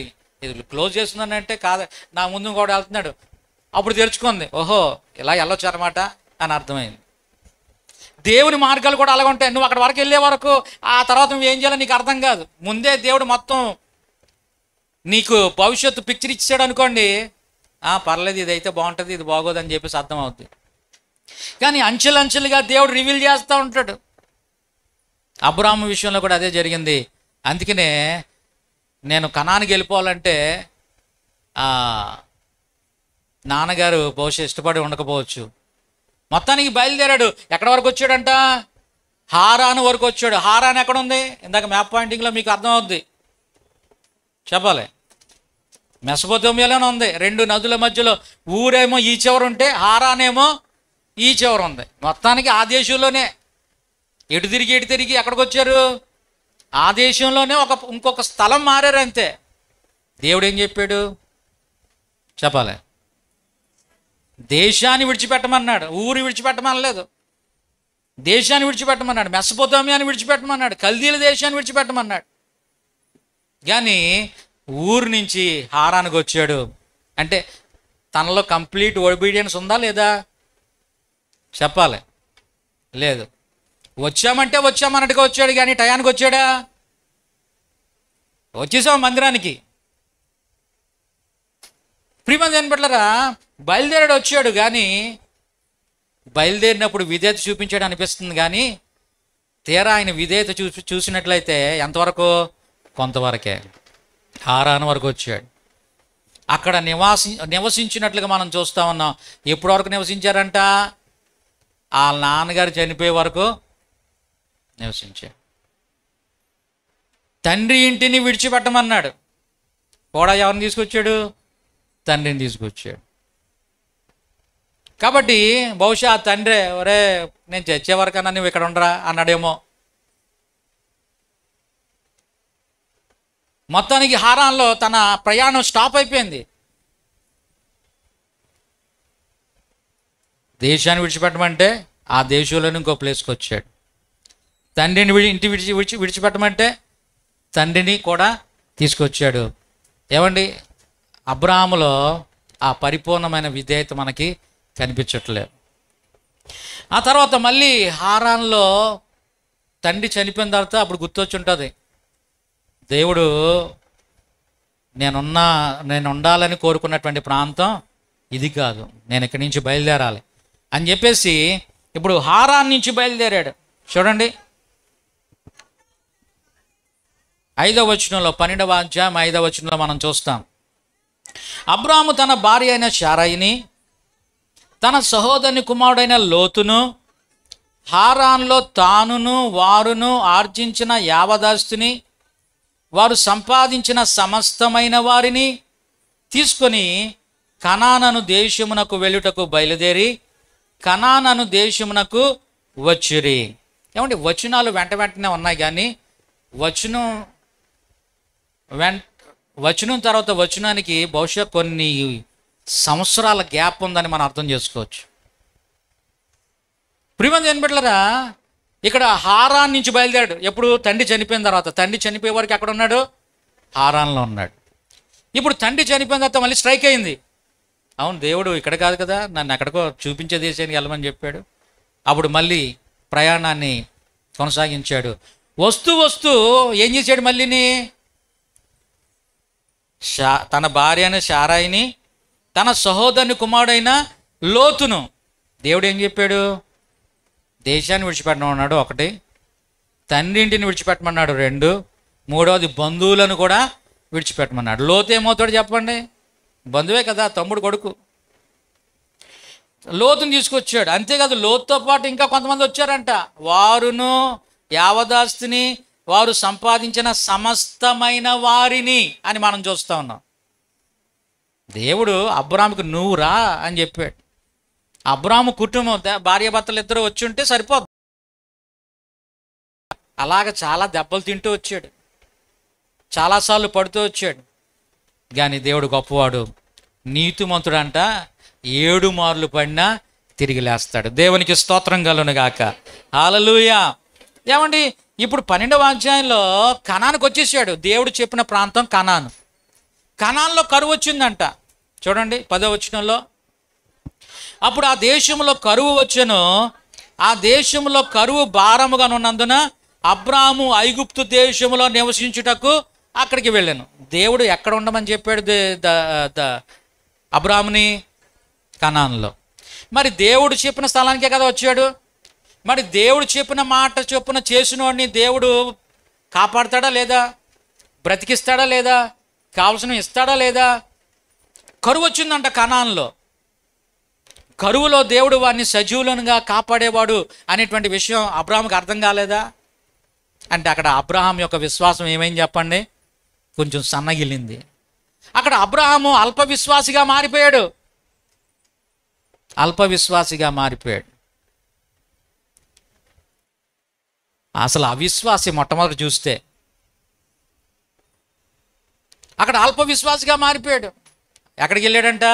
క్లోజ్ చేస్తుందని అంటే కాదు, నా ముందు కూడా వెళ్తున్నాడు, అప్పుడు తెరుచుకుంది. ఓహో ఇలా వెళ్ళొచ్చు అనమాట అని అర్థమైంది. దేవుని మార్గాలు కూడా అలాగ ఉంటాయి. నువ్వు అక్కడ వరకు వెళ్ళే వరకు ఆ తర్వాత నువ్వు ఏం చేయాలో నీకు అర్థం కాదు. ముందే దేవుడు మొత్తం నీకు భవిష్యత్తు పిక్చర్ ఇచ్చాడు అనుకోండి, పర్లేదు ఇదైతే బాగుంటుంది, ఇది బాగోదని చెప్పేసి అర్థం అవుతుంది. కానీ అంచెలంచెలుగా దేవుడు రివీల్ చేస్తూ ఉంటాడు. అబ్రాహాము విషయంలో కూడా అదే జరిగింది. అందుకనే నేను కనానికి వెళ్ళిపోవాలంటే నాన్నగారు బహుశా ఇష్టపడి ఉండకపోవచ్చు. మొత్తానికి బయలుదేరాడు. ఎక్కడి వరకు వచ్చాడంట? హారాను వరకు వచ్చాడు. హారాన్ ఎక్కడ ఉంది? ఇందాక మ్యాప్ పాయింటింగ్లో మీకు అర్థమవుద్ది, చెప్పాలి. మెసొపొతామియాలోనే ఉంది. 2 నదుల మధ్యలో. ఊరేమో ఈ చివరు ఉంటే హారానేమో ఈ చివరు ఉంది. మొత్తానికి ఆ దేశంలోనే ఎటు తిరిగి ఎక్కడికి వచ్చారు? ఆ దేశంలోనే ఇంకొక స్థలం మారారు అంతే. దేవుడు ఏం చెప్పాడు చెప్పాలి? దేశాన్ని విడిచిపెట్టమన్నాడు, ఊరు విడిచిపెట్టమనలేదు. దేశాన్ని విడిచిపెట్టమన్నాడు, మెసొపొతామియాని విడిచిపెట్టమన్నాడు, కల్దీల దేశాన్ని విడిచిపెట్టమన్నాడు. కానీ ఊరు నుంచి హారానికి వచ్చాడు. అంటే తనలో కంప్లీట్ ఒబీడియన్స్ ఉందా లేదా? చెప్పాలి. లేదు. వచ్చామంటే వచ్చామన్నట్టుగా వచ్చాడు, కానీ టయానికి వచ్చాడా? వచ్చేసాం మందిరానికి. ప్రియమంది అనిపెట్టలరా, బయలుదేరాడు వచ్చాడు, కానీ బయలుదేరినప్పుడు విధేయత చూపించాడు అనిపిస్తుంది. కానీ తీరా ఆయన విధేయత చూసినట్లయితే ఎంతవరకు? కొంతవరకే. హారాను వరకు వచ్చాడు. అక్కడ నివసించినట్లుగా మనం చూస్తూ ఉన్నాం. ఎప్పటి వరకు నివసించారంట? వాళ్ళ నాన్నగారు చనిపోయే వరకు నివసించాడు. తండ్రి ఇంటిని విడిచిపెట్టమన్నాడు. కూడా ఎవరిని తీసుకొచ్చాడు? తండ్రిని తీసుకొచ్చాడు. కాబట్టి బహుశా ఆ తండ్రి, ఒరే నేను చచ్చే వరకన్నా నువ్వు ఇక్కడ ఉండరా అన్నాడేమో. మొత్తానికి హారాన్లో తన ప్రయాణం స్టాప్ అయిపోయింది. దేశాన్ని విడిచిపెట్టమంటే ఆ దేశంలోనే ఇంకో ప్లేస్కి వచ్చాడు. తండ్రిని విడిచిపెట్టమంటే తండ్రిని కూడా తీసుకొచ్చాడు. ఏమండి, అబ్రాహాములో ఆ పరిపూర్ణమైన విధేయత మనకి కనిపించట్లేదు. ఆ తర్వాత మళ్ళీ హారాన్లో తండ్రి చనిపోయిన తర్వాత అప్పుడు గుర్తొచ్చి ఉంటుంది, దేవుడు నేను ఉండాలని కోరుకున్నటువంటి ప్రాంతం ఇది కాదు, నేను ఇక్కడి నుంచి బయలుదేరాలి అని చెప్పేసి ఇప్పుడు హారాన్ నుంచి బయలుదేరాడు. చూడండి 5వ వచనంలో, 12వ అధ్యాయం 5వ వచనంలో మనం చూస్తాం. అబ్రాహాము తన భార్య అయిన శారయిని, తన సహోదరుని కుమారుడైన లోతును, హారాన్లో తానును వారును ఆర్జించిన యావదాస్తుని, వారు సంపాదించిన సమస్తమైన వారిని తీసుకొని కనానను దేశమునకు వెళ్ళుటకు బయలుదేరి కనానను దేశమునకు వచ్చిరి. ఏమంటే వచనాలు వెంటనే ఉన్నాయి, కానీ వచనం తర్వాత వచనానికి బహుశా కొన్ని సంవత్సరాల గ్యాప్ ఉందని మనం అర్థం చేసుకోవచ్చు. ప్రియమైన దేవుని బిడ్డలారా, ఇక్కడ హారాన్ నుంచి బయలుదేరాడు. ఎప్పుడు? తండ్రి చనిపోయిన తర్వాత. తండ్రి చనిపోయే వరకు ఎక్కడ ఉన్నాడు? హారాన్లో ఉన్నాడు. ఇప్పుడు తండ్రి చనిపోయిన తర్వాత మళ్ళీ స్ట్రైక్ అయింది. అవును, దేవుడు ఇక్కడ కాదు కదా, నన్ను ఎక్కడికో చూపించే దేశానికి వెళ్ళమని చెప్పాడు. అప్పుడు మళ్ళీ ప్రయాణాన్ని కొనసాగించాడు. వస్తూ ఏం చేశాడు? మళ్ళీని తన భార్య అయిన శారాయిని, తన సహోదరుని కుమారుడైన లోతును దేవుడు ఏం చెప్పాడు? దేశాన్ని విడిచిపెట్టమన్నాడు 1, తండ్రి ఇంటిని విడిచిపెట్టమన్నాడు 2, 3వది బంధువులను కూడా విడిచిపెట్టమన్నాడు. లోతు ఏమవుతాడు చెప్పండి? బంధువే కదా, తమ్ముడు కొడుకు. లోతుని తీసుకొచ్చాడు. అంతేకాదు, లోతుతో పాటు ఇంకా కొంతమంది వచ్చారంట. వారును యావదాస్తిని, వారు సంపాదించిన సమస్తమైన వారిని అని మనం చూస్తూ ఉన్నాం. దేవుడు అబ్రాహాముకు నువ్వు రా అని చెప్పాడు. అబ్రాహాము కుటుంబం భార్యాభర్తలు ఇద్దరు వచ్చి ఉంటే సరిపోదు. అలాగ చాలా దెబ్బలు తింటూ వచ్చాడు, చాలాసార్లు పడుతూ వచ్చాడు. కానీ దేవుడు గొప్పవాడు, నీతిమంతుడంట 7 మార్లు పడినా తిరిగి లేస్తాడు. దేవునికి స్తోత్రం కలుగును గాక. హల్లెలూయా. ఏమండి, ఇప్పుడు 12వ అధ్యాయంలో కనానుకు వచ్చేసాడు. దేవుడు చెప్పిన ప్రాంతం కనాను. కనాన్లో కరువు వచ్చిందంట. చూడండి 10వ వచనంలో, అప్పుడు ఆ దేశంలో కరువు వచ్చెను, ఆ దేశంలో కరువు భారముగా ఉన్నందున అబ్రాహాము ఐగుప్తు దేశంలో నివసించుటకు అక్కడికి వెళ్ళాను. దేవుడు ఎక్కడ ఉండమని చెప్పాడు అబ్రాహాముని? కనాన్లో. మరి దేవుడు చెప్పిన స్థలానికే కదా వచ్చాడు. మరి దేవుడు చెప్పిన మాట చొప్పున చేసినోడిని దేవుడు కాపాడతాడా లేదా? బ్రతికిస్తాడా లేదా? కావలసినవి ఇస్తాడా లేదా? కరువు వచ్చిందంట కనాన్లో. కరువులో దేవుడు వారిని సజీవులనుగా కాపాడేవాడు అనేటువంటి విషయం అబ్రాహాముకి అర్థం కాలేదా? అంటే అక్కడ అబ్రాహాం యొక్క విశ్వాసం ఏమైంది చెప్పండి? కొంచెం సన్నగిలింది. అక్కడ అబ్రాహాము అల్ప విశ్వాసిగా మారిపోయాడు. అసలు అవిశ్వాసి మొట్టమొదటి చూస్తే అక్కడ అల్ప విశ్వాసిగా మారిపోయాడు. ఎక్కడికి వెళ్ళాడంట?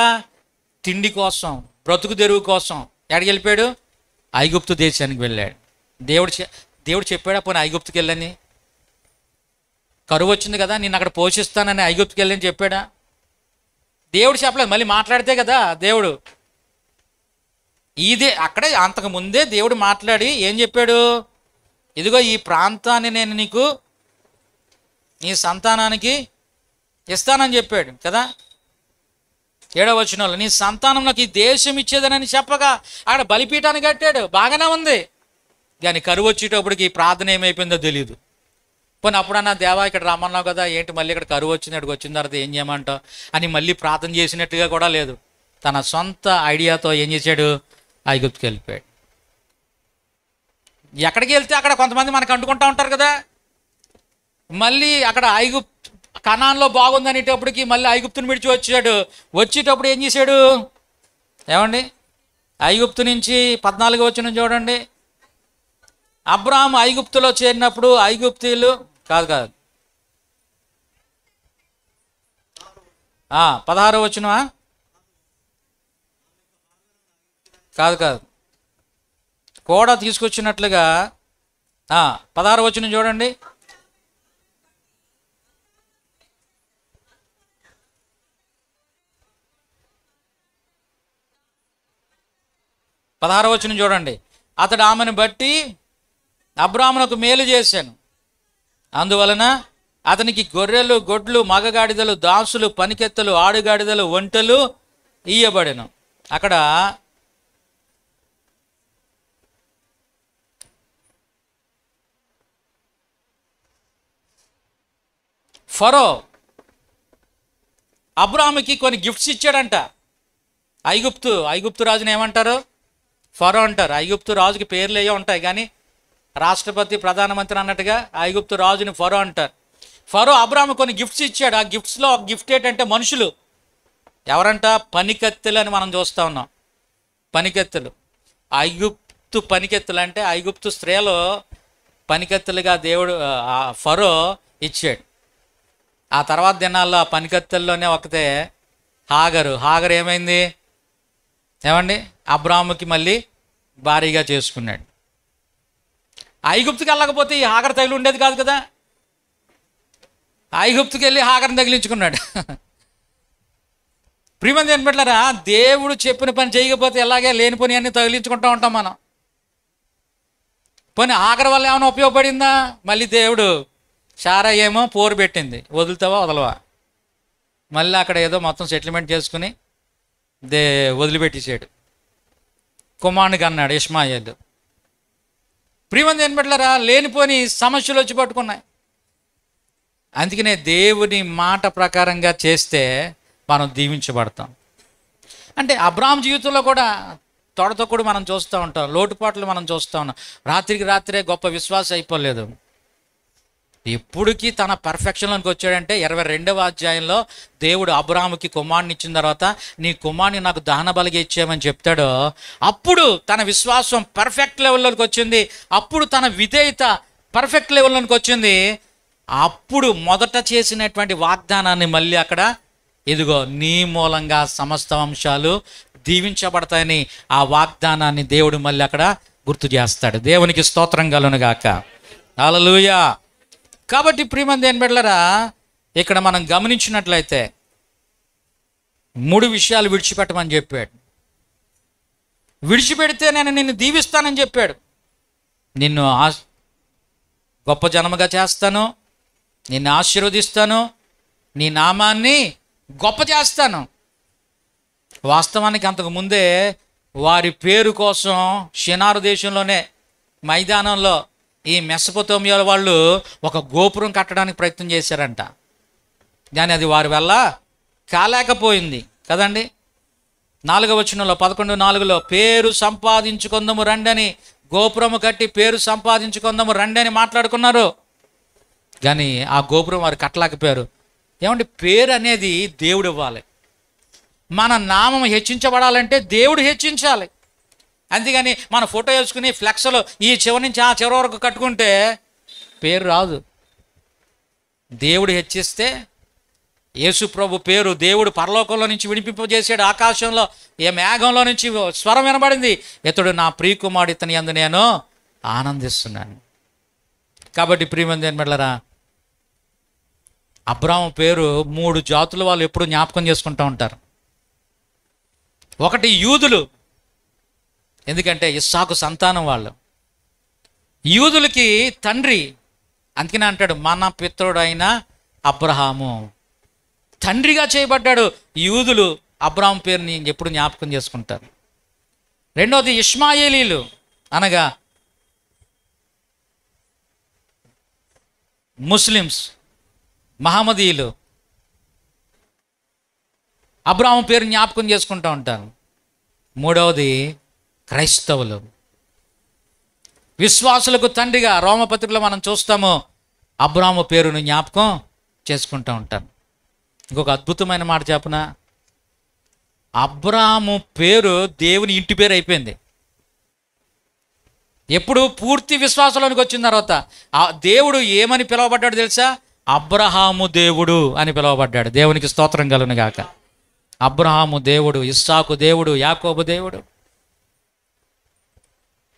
తిండి కోసం, బ్రతుకు తెరువు కోసం. ఎక్కడికి వెళ్ళిపోయాడు? ఐగుప్తు దేశానికి వెళ్ళాడు. దేవుడు చెప్పాడా పోనీ ఐగుప్తుకి వెళ్ళని? కరువు వచ్చింది కదా, నేను అక్కడ పోషిస్తానని ఐగుప్తుకి వెళ్ళని చెప్పాడా? దేవుడు చెప్పలేదు. మళ్ళీ మాట్లాడితే కదా దేవుడు. ఇదే అక్కడే అంతకు ముందే దేవుడు మాట్లాడి ఏం చెప్పాడు? ఇదిగో ఈ ప్రాంతాన్ని నేను నీకు, నీ సంతానానికి ఇస్తానని చెప్పాడు కదా. 7వ వచనంలో, నీ సంతానం నాకు ఈ దేశం ఇచ్చేదనని చెప్పగా అక్కడ బలిపీఠాన్ని కట్టాడు. బాగానే ఉంది. కానీ కరువు వచ్చేటప్పటికి ఈ ప్రార్థన ఏమైపోయిందో తెలియదు. పోనీ అప్పుడన్నా దేవా ఇక్కడ రమ్మన్నావు కదా, ఏంటి మళ్ళీ ఇక్కడ కరువు వచ్చింది, ఇక్కడికి వచ్చిన తర్వాత ఏం చేయమంటావు అని మళ్ళీ ప్రార్థన చేసినట్టుగా కూడా లేదు. తన సొంత ఐడియాతో ఏం చేశాడు? ఐగుప్తుకి వెళ్ళిపోయాడు. ఎక్కడికి వెళ్తే అక్కడ కొంతమంది మనకు అంటుకుంటూ ఉంటారు కదా. మళ్ళీ అక్కడ కనాన్లో బాగుందనేటప్పటికి మళ్ళీ ఐగుప్తుని విడిచి వచ్చాడు. వచ్చేటప్పుడు ఏం చేశాడు? ఏమండి, ఐగుప్తు నుంచి 14వ వచనం చూడండి. అబ్రాహాము ఐగుప్తులో చేరినప్పుడు ఐగుప్తీయులు కాదు 16వ వచనమా? కాదు కూడా తీసుకొచ్చినట్లుగా 16వ వచనం చూడండి. 16వ వచనం చూడండి. అతడు ఆమెను బట్టి అబ్రామునకు మేలు చేశాను, అందువలన అతనికి గొర్రెలు, గొడ్లు, మగగాడిదలు, దాసులు, పనికెత్తలు, ఆడుగాడిదలు, ఒంటెలు ఇయ్యబడెను. అక్కడ ఫరో అబ్రాముకి కొన్ని గిఫ్ట్స్ ఇచ్చాడంట. ఐగుప్తు రాజుని ఏమంటారు? ఫరో అంటారు. ఐగుప్తు రాజుకి పేర్లు ఏవో ఉంటాయి, కానీ రాష్ట్రపతి, ప్రధానమంత్రి అన్నట్టుగా ఐగుప్తు రాజుని ఫరో అంటారు. ఫరో అబ్రాము కొన్ని గిఫ్ట్స్ ఇచ్చాడు. ఆ గిఫ్ట్స్లో ఒక గిఫ్ట్ ఏంటంటే మనుషులు. ఎవరంట? పనికత్తెలు అని మనం చూస్తూ ఉన్నాం. పనికత్తెలు, ఐగుప్తు పనికెత్తులు అంటే ఐగుప్తు స్త్రీలు పనికత్తెలుగా దేవుడు ఫరో ఇచ్చాడు. ఆ తర్వాత దినాల్లో ఆ పనికత్తెల్లోనే ఒకతే హాగరు ఏమైంది ఏమండి? అబ్రాముకి మళ్ళీ భారీగా చేసుకున్నాడు. ఐగుప్తుకి వెళ్ళకపోతే ఈ హాగర్ తగిలి ఉండేది కాదు కదా. ఐగుప్తుకి వెళ్ళి హాగర్ని తగిలించుకున్నాడు. ప్రియమంది ఏం పెట్టారా? దేవుడు చెప్పిన పని చేయకపోతే ఎలాగే లేనిపోని అన్ని తగిలించుకుంటూ ఉంటాం మనం. పోనీ హాగర్ వల్ల ఏమైనా ఉపయోగపడిందా? మళ్ళీ దేవుడు సారా ఏమో పోరు పెట్టింది, వదులుతావా వదలవా? మళ్ళీ అక్కడ ఏదో మొత్తం సెటిల్మెంట్ చేసుకుని వదిలిపెట్టేసాడు. కుమారునికి అన్నాడు ఇష్మాయేలు. ప్రియమంది ఏం పెట్టారా? లేనిపోని సమస్యలు వచ్చి పట్టుకున్నాయి. అందుకనే దేవుని మాట ప్రకారంగా చేస్తే మనం దీవించబడతాం. అంటే అబ్రాహాం జీవితంలో కూడా తొడతొక్కుడు మనం చూస్తూ ఉంటాం, లోటుపాట్లు మనం చూస్తూ ఉన్నాం. రాత్రికి రాత్రే గొప్ప విశ్వాసం అయిపోలేదు. ఎప్పుడుకి తన పర్ఫెక్షన్లోకి వచ్చాడంటే 22వ అధ్యాయంలో దేవుడు అబ్రాహాముకి కుమారుని ఇచ్చిన తర్వాత, నీ కుమారుని నాకు దహన బలిగా ఇచ్చామని చెప్తాడో అప్పుడు తన విశ్వాసం పర్ఫెక్ట్ లెవెల్లోకి వచ్చింది. అప్పుడు తన విధేయత పర్ఫెక్ట్ లెవెల్లోకి వచ్చింది. అప్పుడు మొదట చేసినటువంటి వాగ్దానాన్ని మళ్ళీ అక్కడ, ఇదిగో నీ మూలంగా సమస్త వంశాలు దీవించబడతాయని ఆ వాగ్దానాన్ని దేవుడు మళ్ళీ అక్కడ గుర్తు చేస్తాడు. దేవునికి స్తోత్రం కలుగునుగాక. హల్లెలూయా. కాబట్టి ప్రియమంది ఏం బిడ్డలారా, ఇక్కడ మనం గమనించినట్లయితే 3 విషయాలు విడిచిపెట్టమని చెప్పాడు. విడిచిపెడితే నేను నిన్ను దీవిస్తానని చెప్పాడు. నిన్ను గొప్ప జనముగా చేస్తాను, నిన్ను ఆశీర్వదిస్తాను, నీ నామాన్ని గొప్ప చేస్తాను. వాస్తవానికి అంతకు ముందే వారి పేరు కోసం షినారు దేశంలోనే మైదానంలో ఈ మెసొపొతేమియా వాళ్ళు ఒక గోపురం కట్టడానికి ప్రయత్నం చేశారంట. కానీ అది వారి వల్ల కాలేకపోయింది కదండి. 4వ వచనంలో 11:4 పేరు సంపాదించుకుందాము రండని, గోపురము కట్టి పేరు సంపాదించుకుందాము రండి అని మాట్లాడుకున్నారు. కానీ ఆ గోపురం వారు కట్టలేకపోయారు. ఏమంటే పేరు అనేది దేవుడు ఇవ్వాలి. మన నామం హెచ్చించబడాలంటే దేవుడు హెచ్చించాలి. అంతేగాని మన ఫోటో వేసుకుని ఫ్లెక్స్లో ఈ చివరి నుంచి ఆ చివరి వరకు కట్టుకుంటే పేరు రాదు. దేవుడు హెచ్చిస్తే, యేసు ప్రభు పేరు దేవుడు పరలోకంలో నుంచి వినిపింపజేసాడు. ఆకాశంలో ఏ మేఘంలో నుంచి స్వరం వినబడింది, ఇతడు నా ప్రియకుమారుడు, ఇతని యందు నేను ఆనందిస్తున్నాను. కాబట్టి ప్రియమంది ఏమట్లారా, అబ్రాహాము పేరు 3 జాతుల వాళ్ళు ఎప్పుడు జ్ఞాపకం చేసుకుంటూ ఉంటారు. ఒకటి యూదులు, ఎందుకంటే ఇస్సాకు సంతానం వాళ్ళు. యూదులకి తండ్రి, అందుకనే అంటాడు మన పితరుడైన అబ్రహాము తండ్రిగా చేయబడ్డాడు. యూదులు అబ్రాహాము పేరుని ఎప్పుడు జ్ఞాపకం చేసుకుంటారు. రెండోది ఇష్మాయేలీలు, అనగా ముస్లిమ్స్, మహమ్మదీయులు అబ్రాహాము పేరు జ్ఞాపకం చేసుకుంటూ ఉంటారు. మూడవది క్రైస్తవులు, విశ్వాసులకు తండ్రిగా రోమపత్రికలో మనం చూస్తాము అబ్రాహాము పేరును జ్ఞాపకం చేసుకుంటూ ఉంటారు. ఇంకొక అద్భుతమైన మాట చెప్పనా, అబ్రాహాము పేరు దేవుని ఇంటి పేరు అయిపోయింది. ఎప్పుడు పూర్తి విశ్వాసంలోనికి వచ్చిన తర్వాత ఆ దేవుడు ఏమని పిలువబడ్డాడు తెలుసా? అబ్రహాము దేవుడు అని పిలువబడ్డాడు. దేవునికి స్తోత్రం కలుగును గాక. అబ్రహాము దేవుడు, ఇస్సాకు దేవుడు, యాకోబు దేవుడు.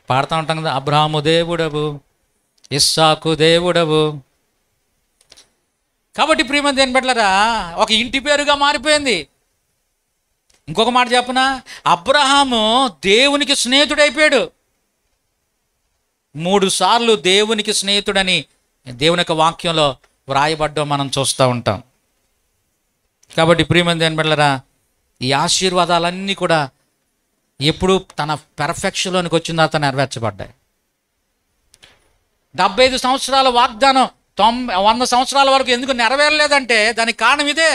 పాడుతూ ఉంటాం కదా, అబ్రహాము దేవుడవు, ఇస్సాకు దేవుడవు. కాబట్టి ప్రియమంది ఏం పెట్టలరా, ఒక ఇంటి పేరుగా మారిపోయింది. ఇంకొక మాట చెప్పనా, అబ్రహాము దేవునికి స్నేహితుడైపోయాడు. 3 సార్లు దేవునికి స్నేహితుడని దేవుని యొక్క వాక్యంలో వ్రాయబడ్డం మనం చూస్తూ ఉంటాం. కాబట్టి ప్రియమైన దేవుని బిడ్డలారా, ఈ ఆశీర్వాదాలన్నీ కూడా ఎప్పుడు తన పెర్ఫెక్షన్లోనికి వచ్చిన తర్వాత నెరవేర్చబడ్డాయి. 75 సంవత్సరాల వాగ్దానం 100 సంవత్సరాల వరకు ఎందుకు నెరవేరలేదంటే దానికి కారణం ఇదే.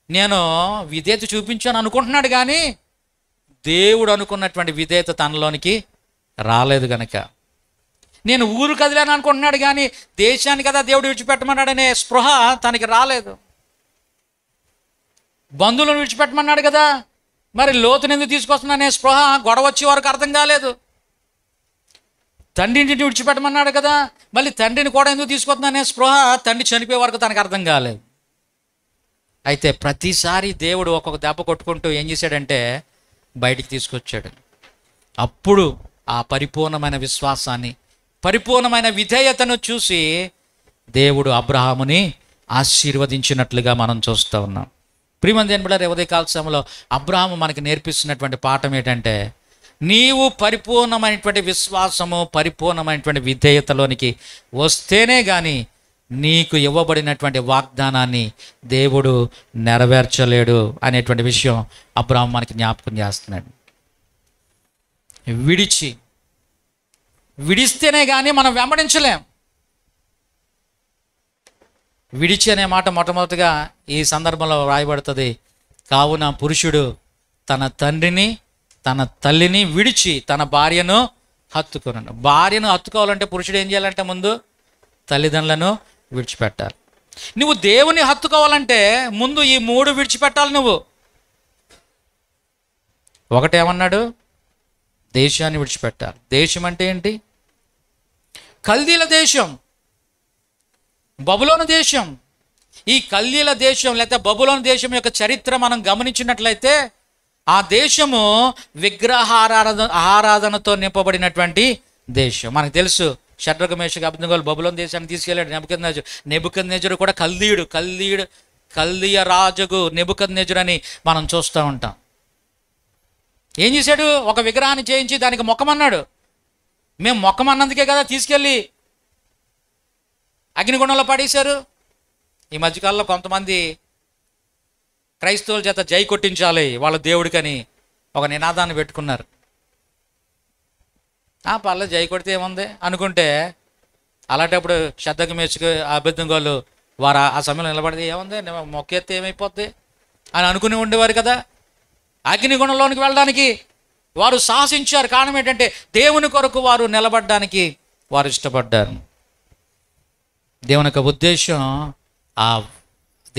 నేను విధేయత చూపించాను అనుకుంటున్నాడు, కానీ దేవుడు అనుకున్నటువంటి విధేయత తనలోనికి రాలేదు గనక. నేను ఊరు కదిలాను అనుకుంటున్నాడు, కానీ దేశాన్ని కదా దేవుడు విడిచిపెట్టమన్నాడనే స్పృహ తనకి రాలేదు. బంధువులను విడిచిపెట్టమన్నాడు కదా, మరి లోతుని ఎందుకు తీసుకొస్తున్నానే స్పృహ గొడవ వచ్చే వరకు అర్థం కాలేదు. తండ్రిని విడిచిపెట్టమన్నాడు కదా, మళ్ళీ తండ్రిని కూడా ఎందుకు తీసుకొస్తున్నానే స్పృహ తండ్రి చనిపోయే వరకు తనకు అర్థం కాలేదు. అయితే ప్రతిసారి దేవుడు ఒక్కొక్క దెబ్బ కొట్టుకుంటూ ఏం చేశాడంటే బయటికి తీసుకొచ్చాడు. అప్పుడు ఆ పరిపూర్ణమైన విశ్వాసాన్ని, పరిపూర్ణమైన విధేయతను చూసి దేవుడు అబ్రహాముని ఆశీర్వదించినట్లుగా మనం చూస్తూ ఉన్నాం. ప్రియమైన దేవుని బిడ్డలారా, ఉదయకాల సమయంలో అబ్రహాము మనకి నేర్పిస్తున్నటువంటి పాఠం ఏంటంటే, నీవు పరిపూర్ణమైనటువంటి విశ్వాసము, పరిపూర్ణమైనటువంటి విధేయతలోనికి వస్తేనే కానీ నీకు ఇవ్వబడినటువంటి వాగ్దానాన్ని దేవుడు నెరవేర్చలేడు అనేటువంటి విషయం అబ్రహాము మనకి జ్ఞాపకం చేస్తున్నాడు. విడిస్తేనే కానీ మనం వెంబడించలేం. విడిచి అనే మాట మొట్టమొదటిగా ఈ సందర్భంలో వ్రాయబడుతుంది. కావున పురుషుడు తన తండ్రిని తన తల్లిని విడిచి తన భార్యను హత్తుకున్నాడు. భార్యను హత్తుకోవాలంటే పురుషుడు ఏం చేయాలంటే ముందు తల్లిదండ్రులను విడిచిపెట్టాలి. నువ్వు దేవుని హత్తుకోవాలంటే ముందు ఈ 3 విడిచిపెట్టాలి. నువ్వు ఒకటేమన్నాడు, దేశాన్ని విడిచిపెట్టాలి. దేశం అంటే ఏంటి? కల్దీల దేశం, బబులోను దేశం. ఈ కల్దీల దేశం లేకపోతే బబులోను దేశం యొక్క చరిత్ర మనం గమనించినట్లయితే ఆ దేశము ఆరాధనతో నింపబడినటువంటి దేశం. మనకు తెలుసు, షడ్రక మేషక అబేద్నెగోలు బబులోను దేశాన్ని తీసుకెళ్ళాడు నెబుకద్నెజరు కూడా కల్దీయ రాజుకు నెబుకద్నెజరు అని మనం చూస్తూ ఉంటాం. ఏం చేశాడు? ఒక విగ్రహాన్ని చేయించి దానికి మొక్కమన్నాడు. మేము మొక్కమన్నందుకే కదా తీసుకెళ్ళి అగ్నిగుండంలో పడేశారు. ఈ మధ్యకాలంలో కొంతమంది క్రైస్తవుల చేత జై కొట్టించాలి వాళ్ళ దేవుడికని ఒక నినాదాన్ని పెట్టుకున్నారు. పర్లేదు జై కొడితే ఏముంది అనుకుంటే, అలాంటప్పుడు షడ్రక మేషక అబేద్నెగోలు వారు ఆ సమయంలో నిలబడితే ఏముంది, మొక్కెత్తే ఏమైపోద్ది అని అనుకుని ఉండేవారు కదా. అగ్నిగుండంలోనికి వెళ్ళడానికి వారు సాహసించారు. కారణం ఏంటంటే దేవుని కొరకు వారు నిలబడడానికి వారు ఇష్టపడ్డారు. దేవుని యొక్క ఉద్దేశం ఆ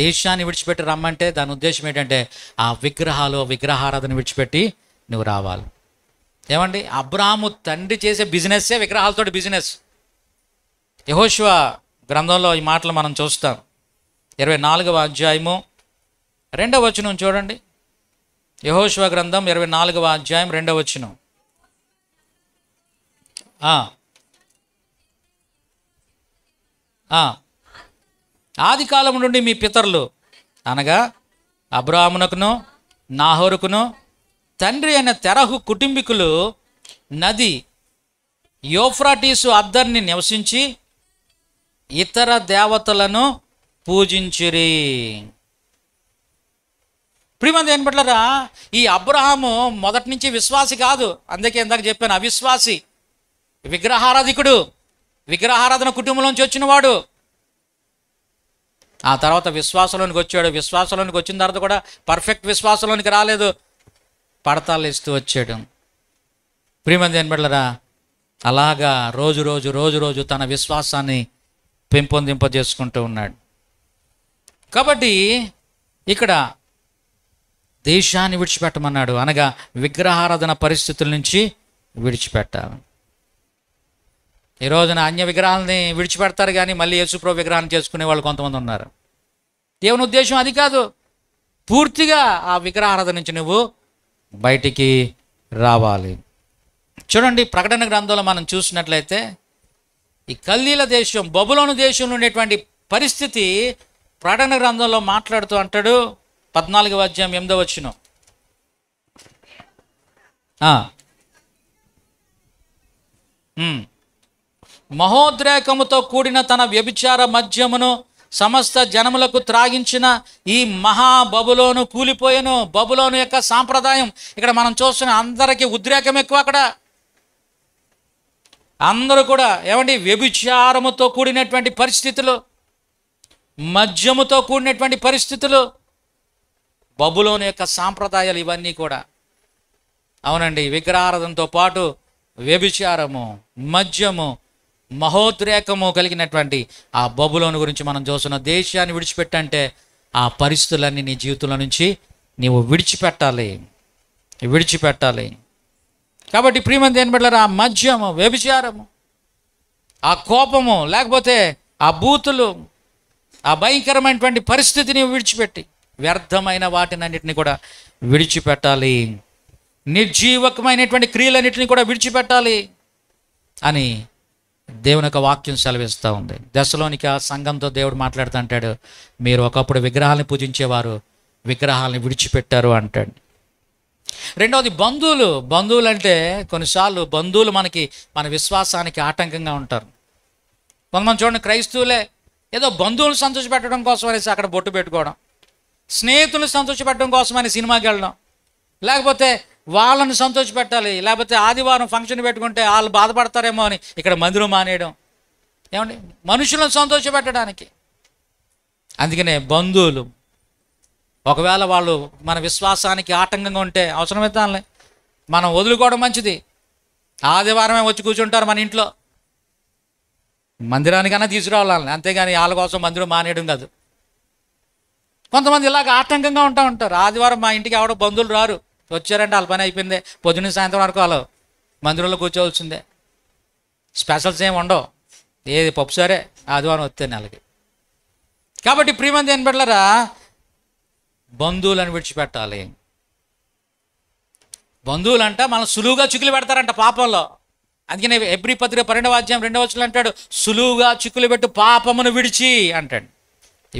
దేశాన్ని విడిచిపెట్టి రమ్మంటే దాని ఉద్దేశం ఏంటంటే ఆ విగ్రహారాధన విడిచిపెట్టి నువ్వు రావాలి. ఏమండి, అబ్రాహాము తండ్రి చేసే బిజినెస్సే విగ్రహాలతోటి బిజినెస్. యెహోషువ గ్రంథంలో ఈ మాటలు మనం చూస్తాం. 24వ అధ్యాయము 2వ వచనం చూడండి. యెహోషువ గ్రంథం 24వ అధ్యాయం 2వ వచనం. ఆది కాలం నుండి మీ పితరులు అనగా అబ్రాహామునకును నాహోరుకును తండ్రి అయిన తెరహు కుటుంబీకులు నది యూఫ్రటీసు అద్దరిని నివసించి ఇతర దేవతలను పూజించిరి. ప్రియమైన దేవుని బిడ్డలారా, ఈ అబ్రహాము మొదటి నుంచి విశ్వాసి కాదు. అందుకే ఇందాక చెప్పాను, అవిశ్వాసి, విగ్రహారాధికుడు, విగ్రహారాధన కుటుంబంలోంచి వచ్చినవాడు. ఆ తర్వాత విశ్వాసంలోనికి వచ్చాడు. విశ్వాసంలోనికి వచ్చిన తర్వాత కూడా పర్ఫెక్ట్ విశ్వాసంలోనికి రాలేదు, పడతాలు ఇస్తూ వచ్చాడు. ప్రియమైన దేవుని బిడ్డలారా, అలాగా రోజు రోజు తన విశ్వాసాన్ని పెంపొందింపజేసుకుంటూ ఉన్నాడు. కాబట్టి ఇక్కడ దేశాన్ని విడిచిపెట్టమన్నాడు, అనగా విగ్రహారాధన పరిస్థితుల నుంచి విడిచిపెట్టాలి. ఈ రోజున అన్య విగ్రహాలని విడిచిపెడతారు, కానీ మళ్ళీ యేసుప్రభు విగ్రహాన్ని చేసుకునే వాళ్ళు కొంతమంది ఉన్నారు. దేవుని ఉద్దేశం అది కాదు. పూర్తిగా ఆ విగ్రహారాధన నుంచి నువ్వు బయటికి రావాలి. చూడండి, ప్రకటన గ్రంథంలో మనం చూసినట్లయితే ఈ కల్దీల దేశం, బబులోను దేశంలో ఉండేటువంటి పరిస్థితి ప్రకటన గ్రంథంలో మాట్లాడుతూ అంటాడు, 14వ అధ్యాయం 8వ వచనం. మహోద్రేకముతో కూడిన తన వ్యభిచార మద్యమును సమస్త జనములకు త్రాగించిన ఈ మహాబబులోను కూలిపోయెను. బబులోను యొక్క సాంప్రదాయం ఇక్కడ మనం చూస్తున్న, అందరికీ ఉద్రేకం ఎక్కువ. అక్కడ అందరూ కూడా ఏమండి, వ్యభిచారముతో కూడినటువంటి పరిస్థితులు, మద్యముతో కూడినటువంటి పరిస్థితులు, బబులోను యొక్క సాంప్రదాయాలు ఇవన్నీ కూడా. అవునండి, విగ్రహారాధనతో పాటు వ్యభిచారము, మద్యము, మహోద్రేకము కలిగినటువంటి ఆ బబులోను గురించి మనం చూస్తున్న. దేశాన్ని విడిచిపెట్టంటే ఆ పరిస్థితులన్నీ నీ జీవితంలో నుంచి నీవు విడిచిపెట్టాలి. కాబట్టి ప్రియమైన దేవుని బిడ్డలారా, ఆ మద్యము, వ్యభిచారము, ఆ కోపము, లేకపోతే ఆ బూతులు, ఆ భయంకరమైనటువంటి పరిస్థితిని విడిచిపెట్టి వ్యర్థమైన వాటినన్నిటిని కూడా విడిచిపెట్టాలి. నిర్జీవకమైనటువంటి క్రియలన్నింటినీ కూడా విడిచిపెట్టాలి అని దేవుని యొక్క వాక్యం సెలవిస్తూ ఉంది. దశలోనిక సంఘంతో దేవుడు మాట్లాడుతూ అంటాడు, మీరు ఒకప్పుడు విగ్రహాలను పూజించేవారు, విగ్రహాలను విడిచిపెట్టారు అంటాడు. రెండవది బంధువులు అంటే కొన్నిసార్లు బంధువులు మన విశ్వాసానికి ఆటంకంగా ఉంటారు. కొంతమంది చూడండి, క్రైస్తవులే ఏదో బంధువులు సంతోషపెట్టడం కోసం అనేసి అక్కడ బొట్టు పెట్టుకోవడం, స్నేహితులను సంతోషపెట్టడం కోసం అని సినిమాకి వెళ్ళడం, లేకపోతే వాళ్ళని సంతోషపెట్టాలి, లేకపోతే ఆదివారం ఫంక్షన్ పెట్టుకుంటే వాళ్ళు బాధపడతారేమో అని ఇక్కడ మందిరం మానేయడం. ఏమండి, మనుషులను సంతోషపెట్టడానికి. అందుకనే బంధువులు ఒకవేళ వాళ్ళు మన విశ్వాసానికి ఆటంకంగా ఉంటే అవసరమైతే మనం వదులుకోవడం మంచిది. ఆదివారమే వచ్చి కూర్చుంటారు మన ఇంట్లో, మందిరానికన్నా తీసుకురావాలని, అంతేగాని వాళ్ళ కోసం మందిరం మానేయడం కాదు. కొంతమంది ఇలాగ ఆటంకంగా ఉంటారు. ఆదివారం మా ఇంటికి ఎవడో బంధువులు రారు, వచ్చారంటే వాళ్ళ పని అయిపోయిందే, పొద్దున్న సాయంత్రం వరకు వాళ్ళు మందిరంలో కూర్చోవలసిందే, స్పెషల్స్ ఏమి ఉండవు, ఏది పప్పు సరే ఆదివారం వస్తే నెలకి. కాబట్టి ప్రియమైన దేవుని బిడ్డలారా, బంధువులను విడిచిపెట్టాలి. బంధువులంట మనం సులువుగా చిక్కులు పెడతారంట పాపంలో. అందుకనే హెబ్రీ పత్రిక 12వ అధ్యాయం 2వ వచనం అంటాడు, సులువుగా చిక్కులు పెట్టు పాపమును విడిచి అంటాడు.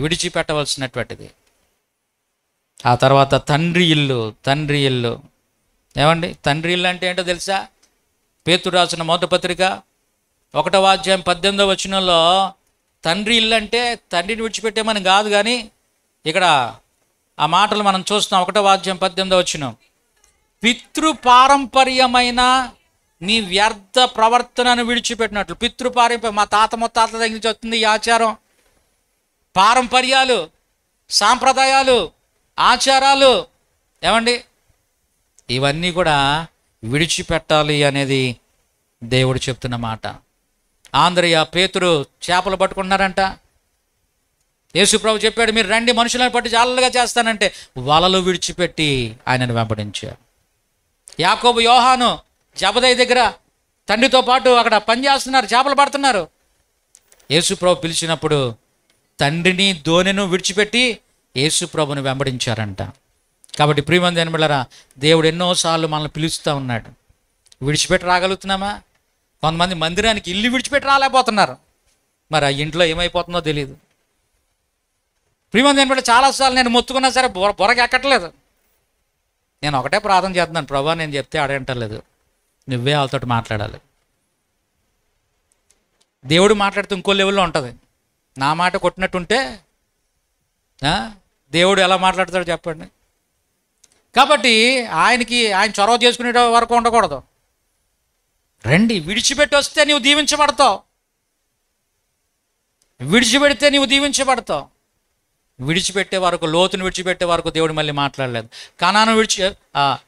విడిచిపెట్టవలసినటువంటిది. ఆ తర్వాత తండ్రి ఇల్లు. ఏమండి, తండ్రి ఇల్లు అంటే ఏంటో తెలుసా? పేతురు రాసిన మొదటి పత్రిక 1వ అధ్యాయం 18వ వచనంలో తండ్రి ఇల్లు అంటే తండ్రిని విడిచిపెట్టేమని కాదు, కానీ ఇక్కడ ఆ మాటలు మనం చూస్తున్నాం. 1వ అధ్యాయం 18వ వచనం, పితృపారంపర్యమైన నీ వ్యర్థ ప్రవర్తనను విడిచిపెట్టినట్లు. పితృపారంపర్యం, మా తాత ముత్తాతల దగ్గర నుంచి వస్తుంది ఈ ఆచారం, పారంపర్యాలు, సాంప్రదాయాలు, ఆచారాలు. ఏమండి, ఇవన్నీ కూడా విడిచిపెట్టాలి అనేది దేవుడు చెప్తున్న మాట. ఆంధ్రయ్య పేతురు చేపలు పట్టుకున్నారంట. యేసుప్రభు చెప్పాడు, మీరు రండి మనుషులను పట్టి జాలలుగా చేస్తానంటే వలలు విడిచిపెట్టి ఆయనను వెంబడించారు. యాకోబు యోహాను జబదయి దగ్గర తండ్రితో పాటు అక్కడ పనిచేస్తున్నారు, చేపలు పడుతున్నారు. యేసుప్రభు పిలిచినప్పుడు తండ్రిని దోణెను విడిచిపెట్టి యేసుప్రభుని వెంబడించారంట. కాబట్టి ప్రియమైన దేవుని బిడ్డలారా, దేవుడు ఎన్నోసార్లు మనల్ని పిలుస్తూ ఉన్నాడు. విడిచిపెట్టి రాగలుగుతున్నామా? కొంతమంది మందిరానికి ఇల్లు విడిచిపెట్టి రాలేకపోతున్నారు, మరి ఆ ఇంట్లో ఏమైపోతుందో తెలియదు. ప్రియమైన దేవుని బిడ్డ, చాలాసార్లు నేను మొత్తుకున్నా సరే బొరక ఎక్కట్లేదు. నేను ఒకటే ప్రార్థన చేస్తున్నాను, ప్రభా నేను చెప్తే అడగంటలేదు, నువ్వే వాళ్ళతో మాట్లాడాలి. దేవుడు మాట్లాడుతూ ఇంకో లెవెల్లో ఉంటుంది. నా మాట కొట్టినట్టుంటే దేవుడు ఎలా మాట్లాడతాడో చెప్పండి. కాబట్టి ఆయన చొరవ చేసుకునే వరకు ఉండకూడదు. రండి, విడిచిపెట్టి వస్తే నీవు దీవించబడతావు, విడిచిపెడితే నీవు దీవించబడతావు. విడిచిపెట్టే వరకు, లోతును విడిచిపెట్టే వరకు దేవుడు మళ్ళీ మాట్లాడలేదు. కనాను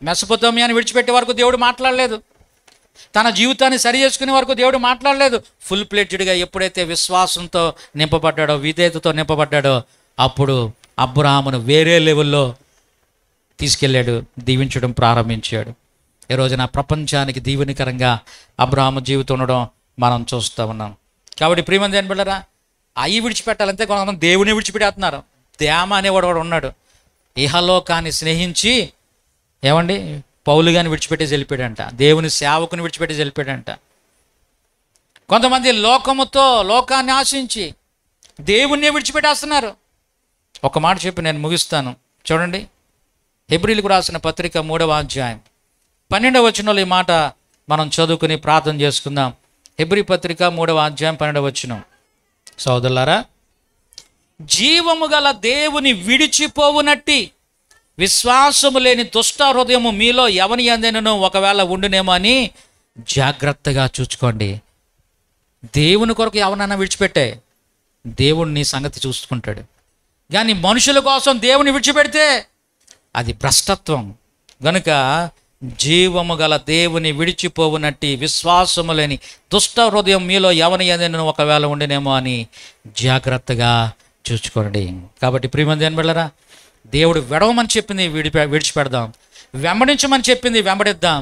మెసొపొతామియాని విడిచిపెట్టే వరకు దేవుడు మాట్లాడలేదు. తన జీవితాన్ని సరి చేసుకునే వరకు దేవుడు మాట్లాడలేదు. ఫుల్ ప్లెడ్జ్డ్గా ఎప్పుడైతే విశ్వాసంతో నింపబడ్డాడో, విధేయతతో నింపబడ్డాడో, అప్పుడు అబ్రహామును వేరే లెవెల్లో తీసుకెళ్ళాడు, దీవించడం ప్రారంభించాడు. ఈ రోజున ప్రపంచానికి దీవెనకరంగా అబ్రహాము జీవితం ఉండడం మనం చూస్తూ ఉన్నాం. కాబట్టి ప్రియమైన దేవుని బిడ్డలారా, అవి విడిచిపెట్టాలంటే కొంతమంది దేవుని విడిచిపెట్టేస్తున్నారు. దేమ అనేవాడు కూడా ఉన్నాడు, ఇహలోకాన్ని స్నేహించి ఏమండి పౌలు గాని విడిచిపెట్టేసి వెళ్ళిపోయాడంట, దేవుని సేవకుని విడిచిపెట్టేసి వెళ్ళిపోయాడంట. కొంతమంది లోకాన్ని ఆశించి దేవుణ్ణి విడిచిపెట్టేస్తున్నారు. ఒక మాట చెప్పి నేను ముగిస్తాను. చూడండి, హెబ్రీలకు రాసిన పత్రిక 3వ అధ్యాయం 12వ వచనంలో ఈ మాట మనం చదువుకుని ప్రార్థన చేసుకుందాం. హెబ్రీ పత్రిక 3వ అధ్యాయం 12వ వచనం. సోదరులారా, జీవము గల దేవుని విడిచిపోవునట్టి విశ్వాసము లేని దుష్ట హృదయము మీలో ఎవని యందైనను ఒకవేళ ఉండునేమో అని జాగ్రత్తగా చూసుకోండి. దేవుని కొరకు ఎవరన్నా విడిచిపెట్టే దేవుడు నీ సంగతి చూసుకుంటాడు. కానీ మనుషుల కోసం దేవుని విడిచిపెడితే అది భ్రష్టత్వం. గనుక జీవము గల దేవుని విడిచిపోవునట్టి విశ్వాసము లేని దుష్ట హృదయం మీలో ఎవని యందైనను ఒకవేళ ఉండినేమో అని జాగ్రత్తగా చూసుకోండి. కాబట్టి ప్రియమంది వెళ్ళరా, దేవుడు విడవమని చెప్పింది విడిచిపెడదాం, వెంబడించమని చెప్పింది వెంబడిద్దాం.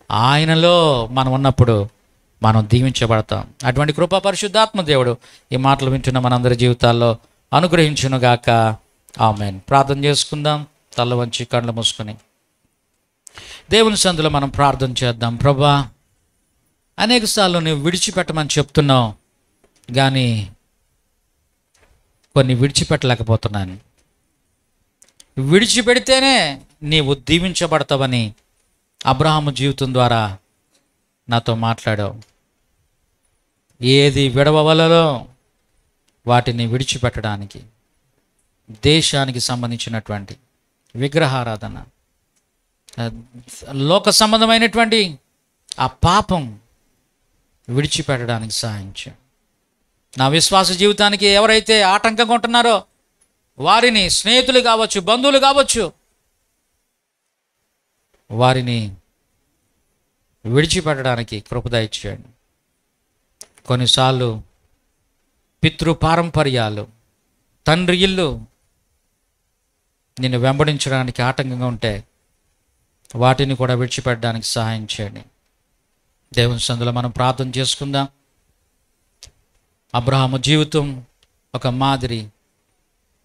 ఆయనలో మనం ఉన్నప్పుడు మనం దీవించబడతాం. అటువంటి కృపా పరిశుద్ధాత్మ దేవుడు ఈ మాటలు వింటున్న మనందరి జీవితాల్లో అనుగ్రహించునుగాక. ఆమేన్. ప్రార్థన చేసుకుందాం. తల వంచి కళ్ళు మూసుకొని దేవుని సందులో మనం ప్రార్థన చేద్దాం. ప్రభా, అనేకసార్లు నువ్వు విడిచిపెట్టమని చెప్తున్నావు, కానీ కొన్ని విడిచిపెట్టలేకపోతున్నాను. విడిచిపెడితేనే నీవు దీవించబడతావని అబ్రహాము జీవితం ద్వారా నాతో మాట్లాడావు. ఏది విడవవలలో వాటిని విడిచిపెట్టడానికి, దేశానికి సంబంధించినటువంటి విగ్రహారాధన, లోక సంబంధమైనటువంటి ఆ పాపం విడిచిపెట్టడానికి సహాయించు. నా విశ్వాస జీవితానికి ఎవరైతే ఆటంకంగా ఉంటున్నారో వారిని, స్నేహితులు కావచ్చు, బంధువులు కావచ్చు, వారిని విడిచిపెట్టడానికి కృప దయచేయండి. కొన్నిసార్లు పితృపారంపర్యాలు, తండ్రి ఇల్లు నిన్ను వెంబడించడానికి ఆటంకంగా ఉంటే వాటిని కూడా విడిచిపెట్టడానికి సహాయం చేయండి. దేవుని సందులో మనం ప్రార్థన చేసుకుందాం. అబ్రహాము జీవితం ఒక మాదిరి.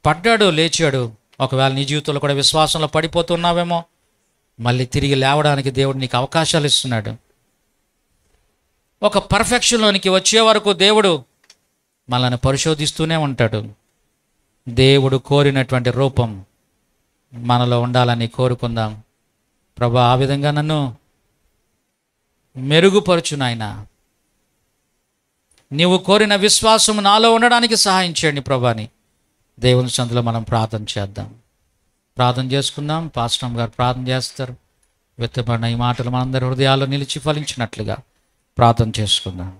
పడ్డాడు, లేచాడు. ఒకవేళ నీ జీవితంలో కూడా విశ్వాసంలో పడిపోతున్నావేమో, మళ్ళీ తిరిగి లేవడానికి దేవుడు నీకు అవకాశాలు ఇస్తున్నాడు. ఒక పర్ఫెక్షన్లోనికి వచ్చే వరకు దేవుడు మనల్ని పరిశోధిస్తూనే ఉంటాడు. దేవుడు కోరినటువంటి రూపం మనలో ఉండాలని కోరుకుందాం. ప్రభా, ఆ విధంగా నన్ను మెరుగుపరచు నాయనా. నీవు కోరిన విశ్వాసం నాలో ఉండడానికి సహాయం చేయండి ప్రభాని. దేవుని సందులో మనం ప్రార్థన చేద్దాం. ప్రార్థన చేసుకుందాం. పాస్టర్ గారు ప్రార్థన చేస్తారు. విత్తబడిన ఈ మాటలు మనందరి హృదయాల్లో నిలిచి ఫలించినట్లుగా ప్రార్థన చేసుకుందాం.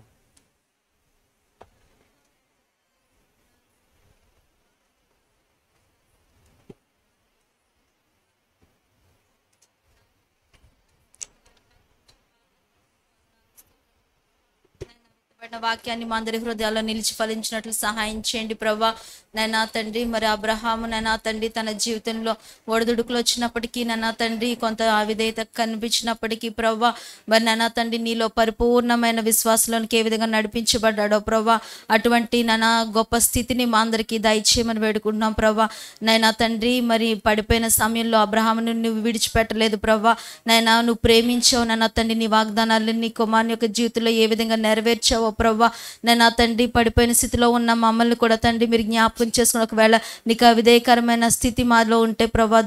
వాక్యాన్ని మా అందరి హృదయాల్లో నిలిచి ఫలించినట్లు సహాయం చేయండి ప్రభా. నైనా తండ్రి, మరి అబ్రహాము నైనా తండ్రి తన జీవితంలో ఒడిదుడుకులు వచ్చినప్పటికీ నైనా తండ్రి కొంత అవిధేయత కనిపించినప్పటికీ ప్రభా, మరి నైనా తండ్రి నీలో పరిపూర్ణమైన విశ్వాసంలోనికి ఏ విధంగా నడిపించబడ్డాడో ప్రభా, అటువంటి నైనా గొప్ప స్థితిని మా అందరికీ దయచేయమని వేడుకుంటున్నాం ప్రభా. నైనా తండ్రి, మరి పడిపోయిన సమయంలో అబ్రహామును నువ్వు విడిచిపెట్టలేదు ప్రభా. నైనా నువ్వు ప్రేమించావు నైనా తండ్రి, నీ వాగ్దానాలు నీ కుమారుని యొక్క జీవితంలో ఏ విధంగా నెరవేర్చావో ప్రభా. నైనా తండ్రి, పడిపోయిన స్థితిలో ఉన్న మమ్మల్ని కూడా తండ్రి మీరు జ్ఞాపకం చేసుకుని, ఒకవేళ నీకు అవిధేయకరమైన స్థితి మాలో ఉంటే ప్రభా